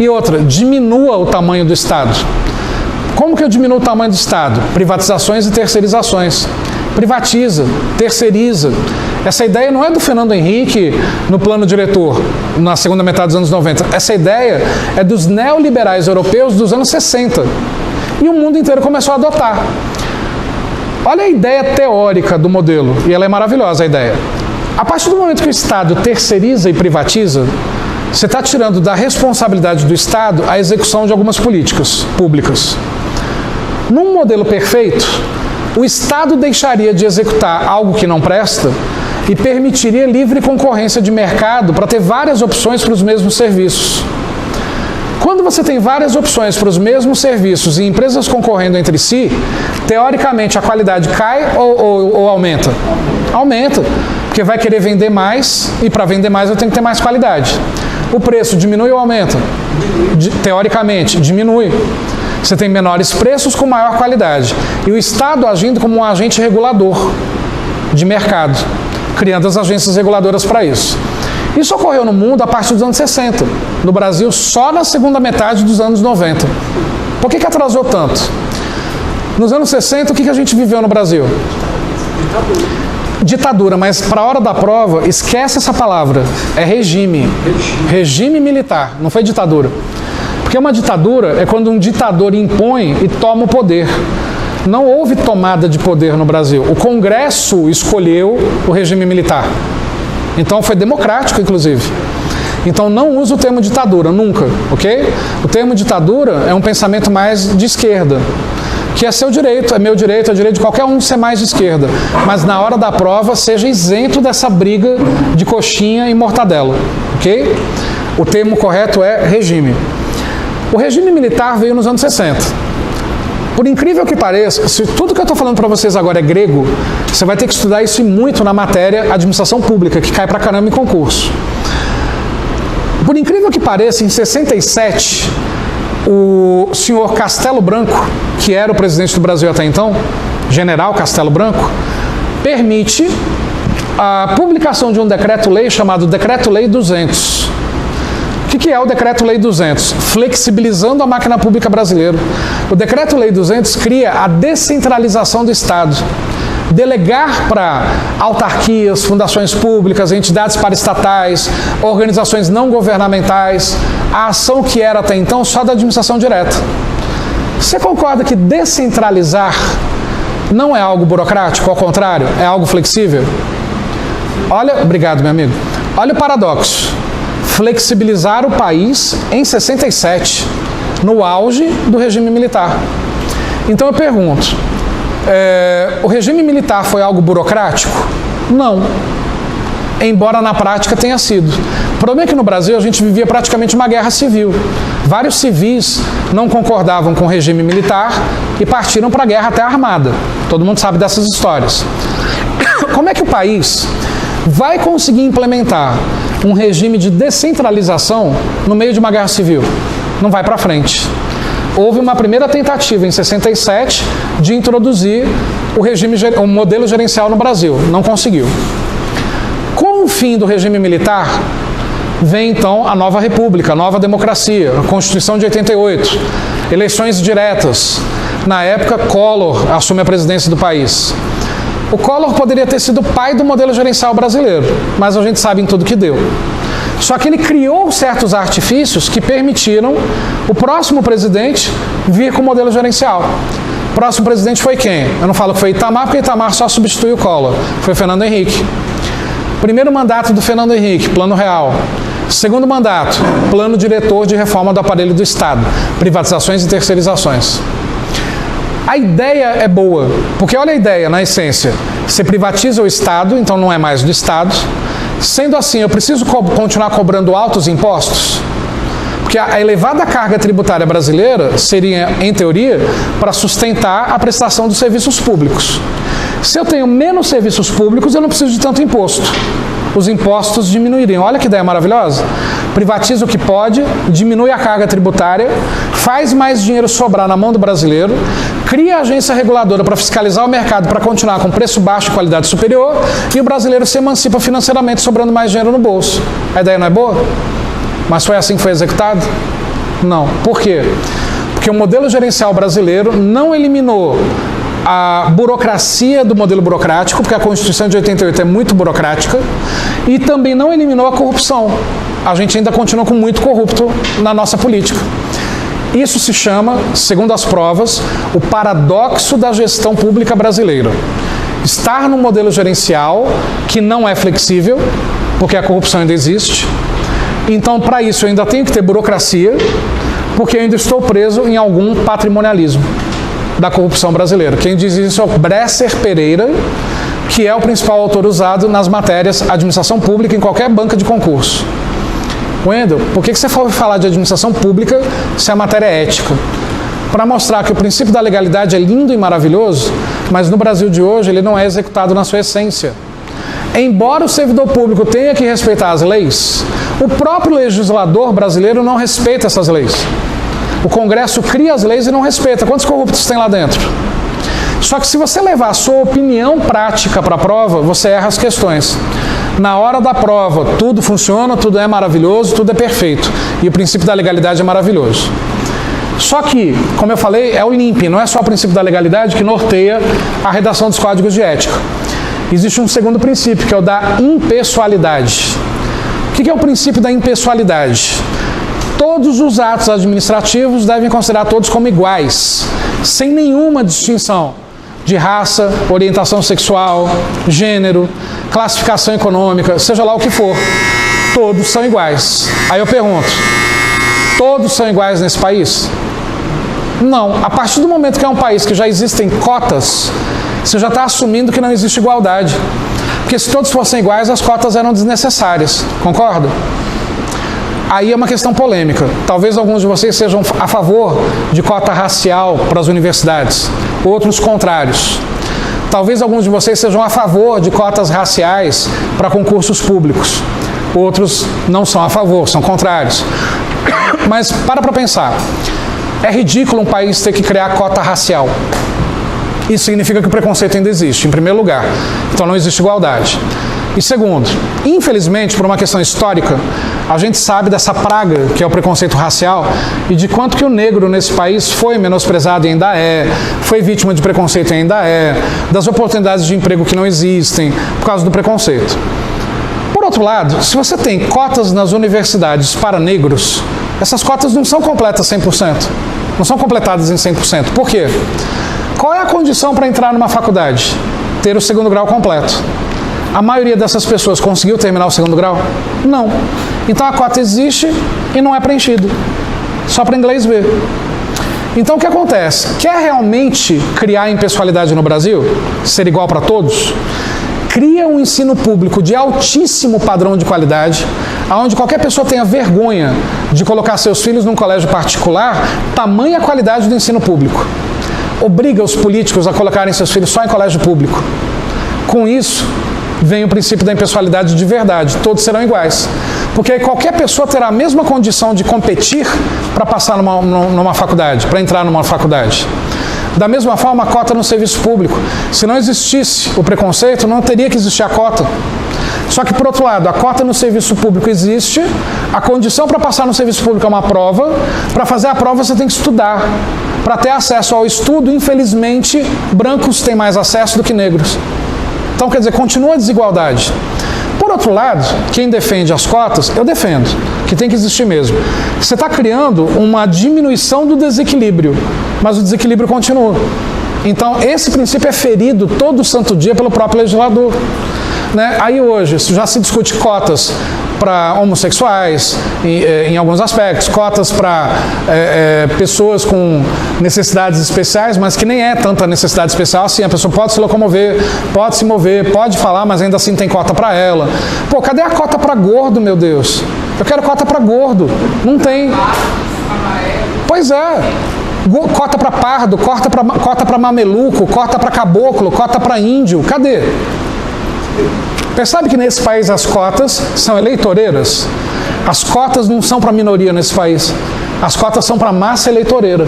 E outra, diminua o tamanho do Estado. Como que eu diminuo o tamanho do Estado? Privatizações e terceirizações. Privatiza, terceiriza. Essa ideia não é do Fernando Henrique no plano diretor, na segunda metade dos anos 90. Essa ideia é dos neoliberais europeus dos anos 60. E o mundo inteiro começou a adotar. Olha a ideia teórica do modelo, e ela é maravilhosa, a ideia. A partir do momento que o Estado terceiriza e privatiza, você está tirando da responsabilidade do Estado a execução de algumas políticas públicas. Num modelo perfeito, o Estado deixaria de executar algo que não presta e permitiria livre concorrência de mercado para ter várias opções para os mesmos serviços. Quando você tem várias opções para os mesmos serviços e empresas concorrendo entre si, teoricamente a qualidade cai ou aumenta? Aumenta, porque vai querer vender mais e para vender mais eu tenho que ter mais qualidade. O preço diminui ou aumenta? Teoricamente, diminui. Você tem menores preços com maior qualidade. E o Estado agindo como um agente regulador de mercado, criando as agências reguladoras para isso. Isso ocorreu no mundo a partir dos anos 60. No Brasil, só na segunda metade dos anos 90. Por que atrasou tanto? Nos anos 60, o que a gente viveu no Brasil? Ditadura, mas para a hora da prova, esquece essa palavra. É regime. Regime militar, não foi ditadura. Porque uma ditadura é quando um ditador impõe e toma o poder. Não houve tomada de poder no Brasil. O Congresso escolheu o regime militar. Então foi democrático, inclusive. Então não usa o termo ditadura, nunca, ok? O termo ditadura é um pensamento mais de esquerda, que é seu direito, é meu direito, é direito de qualquer um ser mais de esquerda. Mas na hora da prova, seja isento dessa briga de coxinha e mortadela, ok? O termo correto é regime. O regime militar veio nos anos 60. Por incrível que pareça, se tudo que eu estou falando para vocês agora é grego, você vai ter que estudar isso muito na matéria administração pública, que cai pra caramba em concurso. Por incrível que pareça, em 67, o senhor Castelo Branco, que era o presidente do Brasil até então, general Castelo Branco, permite a publicação de um decreto-lei chamado Decreto-Lei 200. O que é o Decreto-Lei 200? Flexibilizando a máquina pública brasileira. O Decreto-Lei 200 cria a descentralização do Estado. Delegar para autarquias, fundações públicas, entidades paraestatais, organizações não governamentais, a ação que era até então só da administração direta. Você concorda que descentralizar não é algo burocrático, ao contrário, é algo flexível? Olha, obrigado, meu amigo. Olha o paradoxo. Flexibilizar o país em 67, no auge do regime militar. Então eu pergunto, o regime militar foi algo burocrático? Não. Embora na prática tenha sido. O problema é que no Brasil a gente vivia praticamente uma guerra civil. Vários civis não concordavam com o regime militar e partiram para a guerra até armada. Todo mundo sabe dessas histórias. Como é que o país vai conseguir implementar um regime de descentralização no meio de uma guerra civil? Não vai para frente. Houve uma primeira tentativa em 67 de introduzir o modelo gerencial no Brasil. Não conseguiu. Com o fim do regime militar, vem então a nova república, a nova democracia, a Constituição de 88, eleições diretas. Na época, Collor assume a presidência do país. O Collor poderia ter sido o pai do modelo gerencial brasileiro, mas a gente sabe em tudo que deu. Só que ele criou certos artifícios que permitiram o próximo presidente vir com o modelo gerencial. O próximo presidente foi quem? Eu não falo que foi Itamar, porque Itamar só substituiu o Collor. Foi Fernando Henrique. Primeiro mandato do Fernando Henrique, Plano Real. Segundo mandato, Plano Diretor de Reforma do Aparelho do Estado, privatizações e terceirizações. A ideia é boa, porque olha a ideia, na essência, você privatiza o Estado, então não é mais do Estado. Sendo assim, eu preciso continuar cobrando altos impostos? Porque a elevada carga tributária brasileira seria, em teoria, para sustentar a prestação dos serviços públicos. Se eu tenho menos serviços públicos, eu não preciso de tanto imposto. os impostos diminuiriam. Olha que ideia maravilhosa. Privatiza o que pode, diminui a carga tributária, faz mais dinheiro sobrar na mão do brasileiro, cria a agência reguladora para fiscalizar o mercado para continuar com preço baixo e qualidade superior, e o brasileiro se emancipa financeiramente, sobrando mais dinheiro no bolso. A ideia não é boa? Mas foi assim que foi executado? Não. Por quê? Porque o modelo gerencial brasileiro não eliminou a burocracia do modelo burocrático, porque a Constituição de 88 é muito burocrática, e também não eliminou a corrupção. A gente ainda continua com muito corrupto na nossa política. Isso se chama, segundo as provas, o paradoxo da gestão pública brasileira. Estar num modelo gerencial que não é flexível, porque a corrupção ainda existe. Então, para isso, eu ainda tenho que ter burocracia, porque eu ainda estou preso em algum patrimonialismo da corrupção brasileira. Quem diz isso é o Bresser Pereira, que é o principal autor usado nas matérias administração pública em qualquer banca de concurso. Wendel, por que você foi falar de administração pública se a matéria é ética? Para mostrar que o princípio da legalidade é lindo e maravilhoso, mas no Brasil de hoje ele não é executado na sua essência. Embora o servidor público tenha que respeitar as leis, o próprio legislador brasileiro não respeita essas leis. O Congresso cria as leis e não respeita. Quantos corruptos tem lá dentro? Só que se você levar a sua opinião prática para a prova, você erra as questões. Na hora da prova, tudo funciona, tudo é maravilhoso, tudo é perfeito. E o princípio da legalidade é maravilhoso. Só que, como eu falei, é o LIMP, não é só o princípio da legalidade que norteia a redação dos códigos de ética. Existe um segundo princípio, que é o da impessoalidade. O que é o princípio da impessoalidade? Todos os atos administrativos devem considerar todos como iguais, sem nenhuma distinção de raça, orientação sexual, gênero, classificação econômica, seja lá o que for. Todos são iguais. Aí eu pergunto, todos são iguais nesse país? Não. A partir do momento que é um país que já existem cotas, você já está assumindo que não existe igualdade. Porque se todos fossem iguais, as cotas eram desnecessárias. Concorda? Aí é uma questão polêmica. Talvez alguns de vocês sejam a favor de cota racial para as universidades, outros contrários. Talvez alguns de vocês sejam a favor de cotas raciais para concursos públicos, outros não são a favor, são contrários. Mas para pensar, é ridículo um país ter que criar cota racial. Isso significa que o preconceito ainda existe, em primeiro lugar. Então não existe igualdade. E segundo, infelizmente, por uma questão histórica, a gente sabe dessa praga que é o preconceito racial e de quanto que o negro nesse país foi menosprezado e ainda é, foi vítima de preconceito e ainda é, das oportunidades de emprego que não existem por causa do preconceito. Por outro lado, se você tem cotas nas universidades para negros, essas cotas não são completas 100%, não são completadas em 100%. Por quê? Qual é a condição para entrar numa faculdade? Ter o segundo grau completo. A maioria dessas pessoas conseguiu terminar o segundo grau? Não. Então a cota existe e não é preenchida. Só para inglês ver. Então o que acontece? Quer realmente criar impessoalidade no Brasil? Ser igual para todos? Cria um ensino público de altíssimo padrão de qualidade, onde qualquer pessoa tenha vergonha de colocar seus filhos num colégio particular, tamanha qualidade do ensino público. Obriga os políticos a colocarem seus filhos só em colégio público. Com isso, vem o princípio da impessoalidade de verdade. Todos serão iguais. Porque aí qualquer pessoa terá a mesma condição de competir para passar numa faculdade, para entrar numa faculdade. Da mesma forma, a cota no serviço público. Se não existisse o preconceito, não teria que existir a cota. Só que, por outro lado, a cota no serviço público existe, a condição para passar no serviço público é uma prova, para fazer a prova você tem que estudar. Para ter acesso ao estudo, infelizmente, brancos têm mais acesso do que negros. Então, quer dizer, continua a desigualdade. Por outro lado, quem defende as cotas, eu defendo, que tem que existir mesmo. Você está criando uma diminuição do desequilíbrio, mas o desequilíbrio continua. Então, esse princípio é ferido todo santo dia pelo próprio legislador. Né? Aí hoje já se discute cotas para homossexuais, em alguns aspectos, cotas para pessoas com necessidades especiais, mas que nem é tanta necessidade especial assim, a pessoa pode se locomover, pode se mover, pode falar, mas ainda assim tem cota para ela. Pô, cadê a cota para gordo, meu Deus? Eu quero cota para gordo. Não tem. Pois é. Cota para pardo, cota para mameluco, cota para caboclo, cota para índio. Cadê? Percebe que nesse país as cotas são eleitoreiras? As cotas não são para a minoria nesse país. As cotas são para a massa eleitoreira.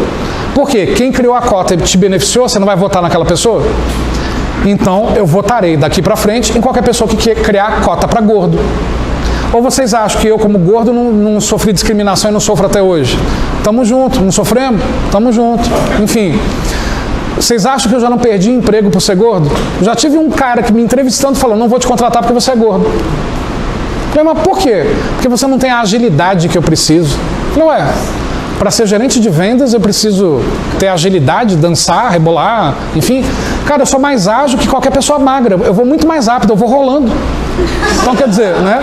Por quê? Quem criou a cota e te beneficiou, você não vai votar naquela pessoa? Então, eu votarei daqui para frente em qualquer pessoa que quer criar cota para gordo. Ou vocês acham que eu, como gordo, não sofri discriminação e não sofro até hoje? Tamo junto, não sofremos? Tamo junto. Enfim, vocês acham que eu já não perdi emprego por ser gordo? Já tive um cara que me entrevistando falou, não vou te contratar porque você é gordo. Eu falei, mas por quê? Porque você não tem a agilidade que eu preciso. Eu falei, ué, para ser gerente de vendas eu preciso ter agilidade, dançar, rebolar, enfim. Cara, eu sou mais ágil que qualquer pessoa magra. Eu vou muito mais rápido, eu vou rolando. Então, quer dizer, né?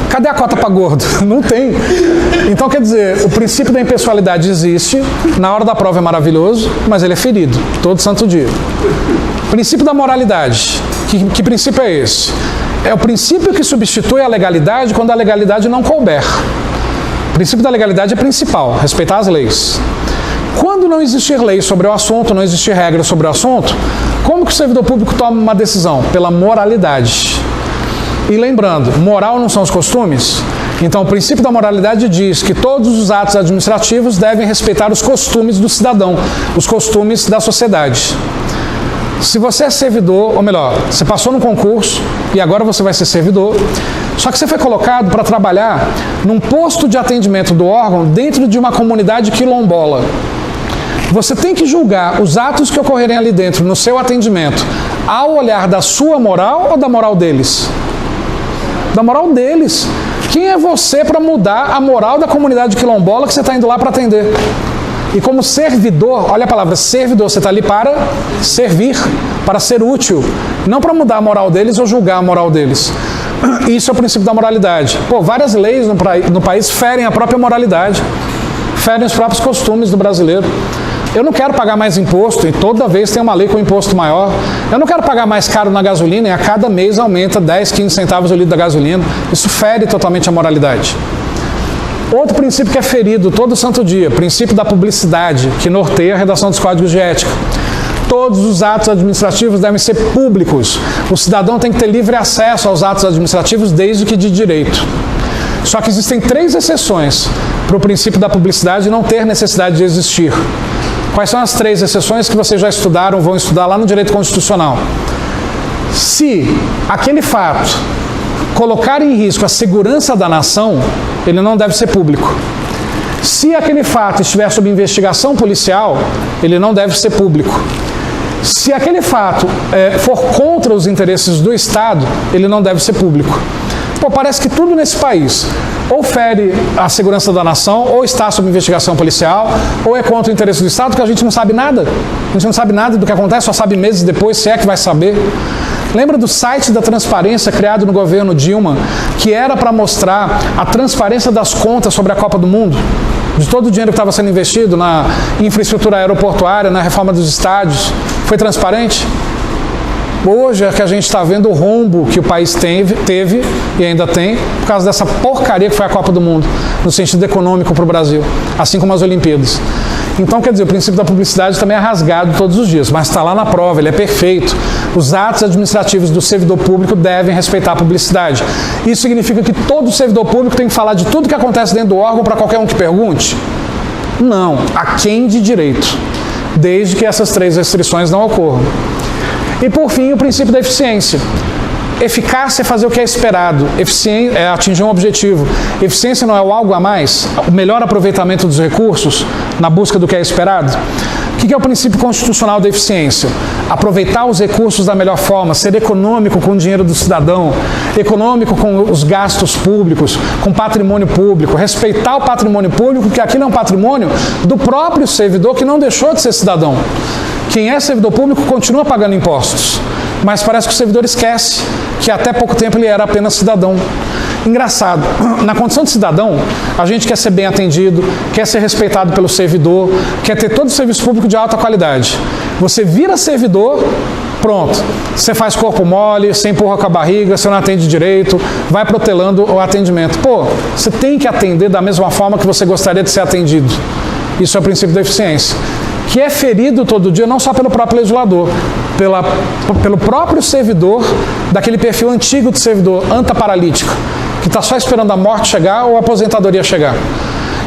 Cadê a cota para gordo? Não tem. Então, quer dizer, o princípio da impessoalidade existe, na hora da prova é maravilhoso, mas ele é ferido, todo santo dia. Princípio da moralidade. Que princípio é esse? É o princípio que substitui a legalidade quando a legalidade não couber. O princípio da legalidade é principal, respeitar as leis. Quando não existir lei sobre o assunto, não existir regra sobre o assunto, como que o servidor público toma uma decisão? Pela moralidade. E lembrando, moral não são os costumes? Então, o princípio da moralidade diz que todos os atos administrativos devem respeitar os costumes do cidadão, os costumes da sociedade. Se você é servidor, ou melhor, você passou no concurso e agora você vai ser servidor, só que você foi colocado para trabalhar num posto de atendimento do órgão dentro de uma comunidade quilombola. Você tem que julgar os atos que ocorrerem ali dentro, no seu atendimento, ao olhar da sua moral ou da moral deles? Da moral deles. Quem é você para mudar a moral da comunidade quilombola que você está indo lá para atender? E como servidor, olha a palavra servidor, você está ali para servir, para ser útil, não para mudar a moral deles ou julgar a moral deles. Isso é o princípio da moralidade. Pô, várias leis no país ferem a própria moralidade, ferem os próprios costumes do brasileiro. Eu não quero pagar mais imposto, e toda vez tem uma lei com imposto maior. Eu não quero pagar mais caro na gasolina, e a cada mês aumenta 10, 15 centavos o litro da gasolina. Isso fere totalmente a moralidade. Outro princípio que é ferido todo santo dia, princípio da publicidade, que norteia a redação dos códigos de ética. Todos os atos administrativos devem ser públicos. O cidadão tem que ter livre acesso aos atos administrativos desde que de direito. Só que existem 3 exceções para o princípio da publicidade não ter necessidade de existir. Quais são as 3 exceções que vocês já estudaram, vão estudar lá no direito constitucional? Se aquele fato colocar em risco a segurança da nação, ele não deve ser público. Se aquele fato estiver sob investigação policial, ele não deve ser público. Se aquele fato for contra os interesses do Estado, ele não deve ser público. Pô, parece que tudo nesse país ou fere a segurança da nação, ou está sob investigação policial, ou é contra o interesse do Estado, que a gente não sabe nada. A gente não sabe nada do que acontece, só sabe meses depois, se é que vai saber. Lembra do site da transparência criado no governo Dilma, que era para mostrar a transparência das contas sobre a Copa do Mundo? De todo o dinheiro que estava sendo investido na infraestrutura aeroportuária, na reforma dos estádios. Foi transparente? Hoje é que a gente está vendo o rombo que o país teve e ainda tem, por causa dessa porcaria que foi a Copa do Mundo, no sentido econômico para o Brasil, assim como as Olimpíadas. Então, quer dizer, o princípio da publicidade também é rasgado todos os dias, mas está lá na prova, ele é perfeito. Os atos administrativos do servidor público devem respeitar a publicidade. Isso significa que todo servidor público tem que falar de tudo que acontece dentro do órgão para qualquer um que pergunte? Não, aquém de direito, desde que essas 3 restrições não ocorram. E, por fim, o princípio da eficiência. Eficácia é fazer o que é esperado, eficiência é atingir um objetivo. Eficiência não é o algo a mais, o melhor aproveitamento dos recursos na busca do que é esperado? O que é o princípio constitucional da eficiência? Aproveitar os recursos da melhor forma, ser econômico com o dinheiro do cidadão, econômico com os gastos públicos, com patrimônio público, respeitar o patrimônio público, que aquilo é um patrimônio do próprio servidor que não deixou de ser cidadão. Quem é servidor público continua pagando impostos, mas parece que o servidor esquece que até pouco tempo ele era apenas cidadão. Engraçado, na condição de cidadão, a gente quer ser bem atendido, quer ser respeitado pelo servidor, quer ter todo o serviço público de alta qualidade. Você vira servidor, pronto, você faz corpo mole, você empurra com a barriga, você não atende direito, vai protelando o atendimento. Pô, você tem que atender da mesma forma que você gostaria de ser atendido. Isso é o princípio da eficiência, que é ferido todo dia não só pelo próprio legislador, pelo próprio servidor, daquele perfil antigo do servidor antaparalítico, que está só esperando a morte chegar ou a aposentadoria chegar.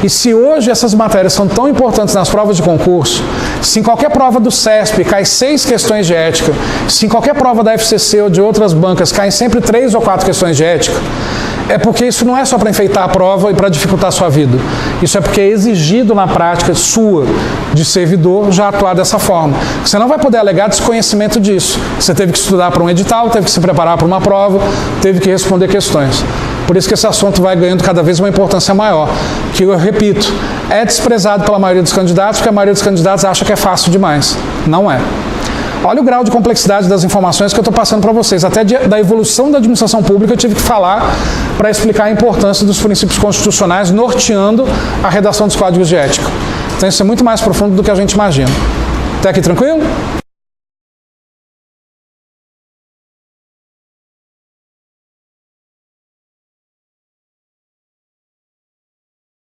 E se hoje essas matérias são tão importantes nas provas de concurso, se em qualquer prova do CESP cai 6 questões de ética, se em qualquer prova da FCC ou de outras bancas caem sempre 3 ou 4 questões de ética, é porque isso não é só para enfeitar a prova e para dificultar a sua vida. Isso é porque é exigido na prática sua, de servidor, já atuar dessa forma. Você não vai poder alegar desconhecimento disso. Você teve que estudar para um edital, teve que se preparar para uma prova, teve que responder questões. Por isso que esse assunto vai ganhando cada vez uma importância maior. Que eu repito, é desprezado pela maioria dos candidatos, porque a maioria dos candidatos acha que é fácil demais. Não é. Olha o grau de complexidade das informações que eu estou passando para vocês. Até da evolução da administração pública eu tive que falar para explicar a importância dos princípios constitucionais norteando a redação dos códigos de ética. Então isso é muito mais profundo do que a gente imagina. Até aqui tranquilo?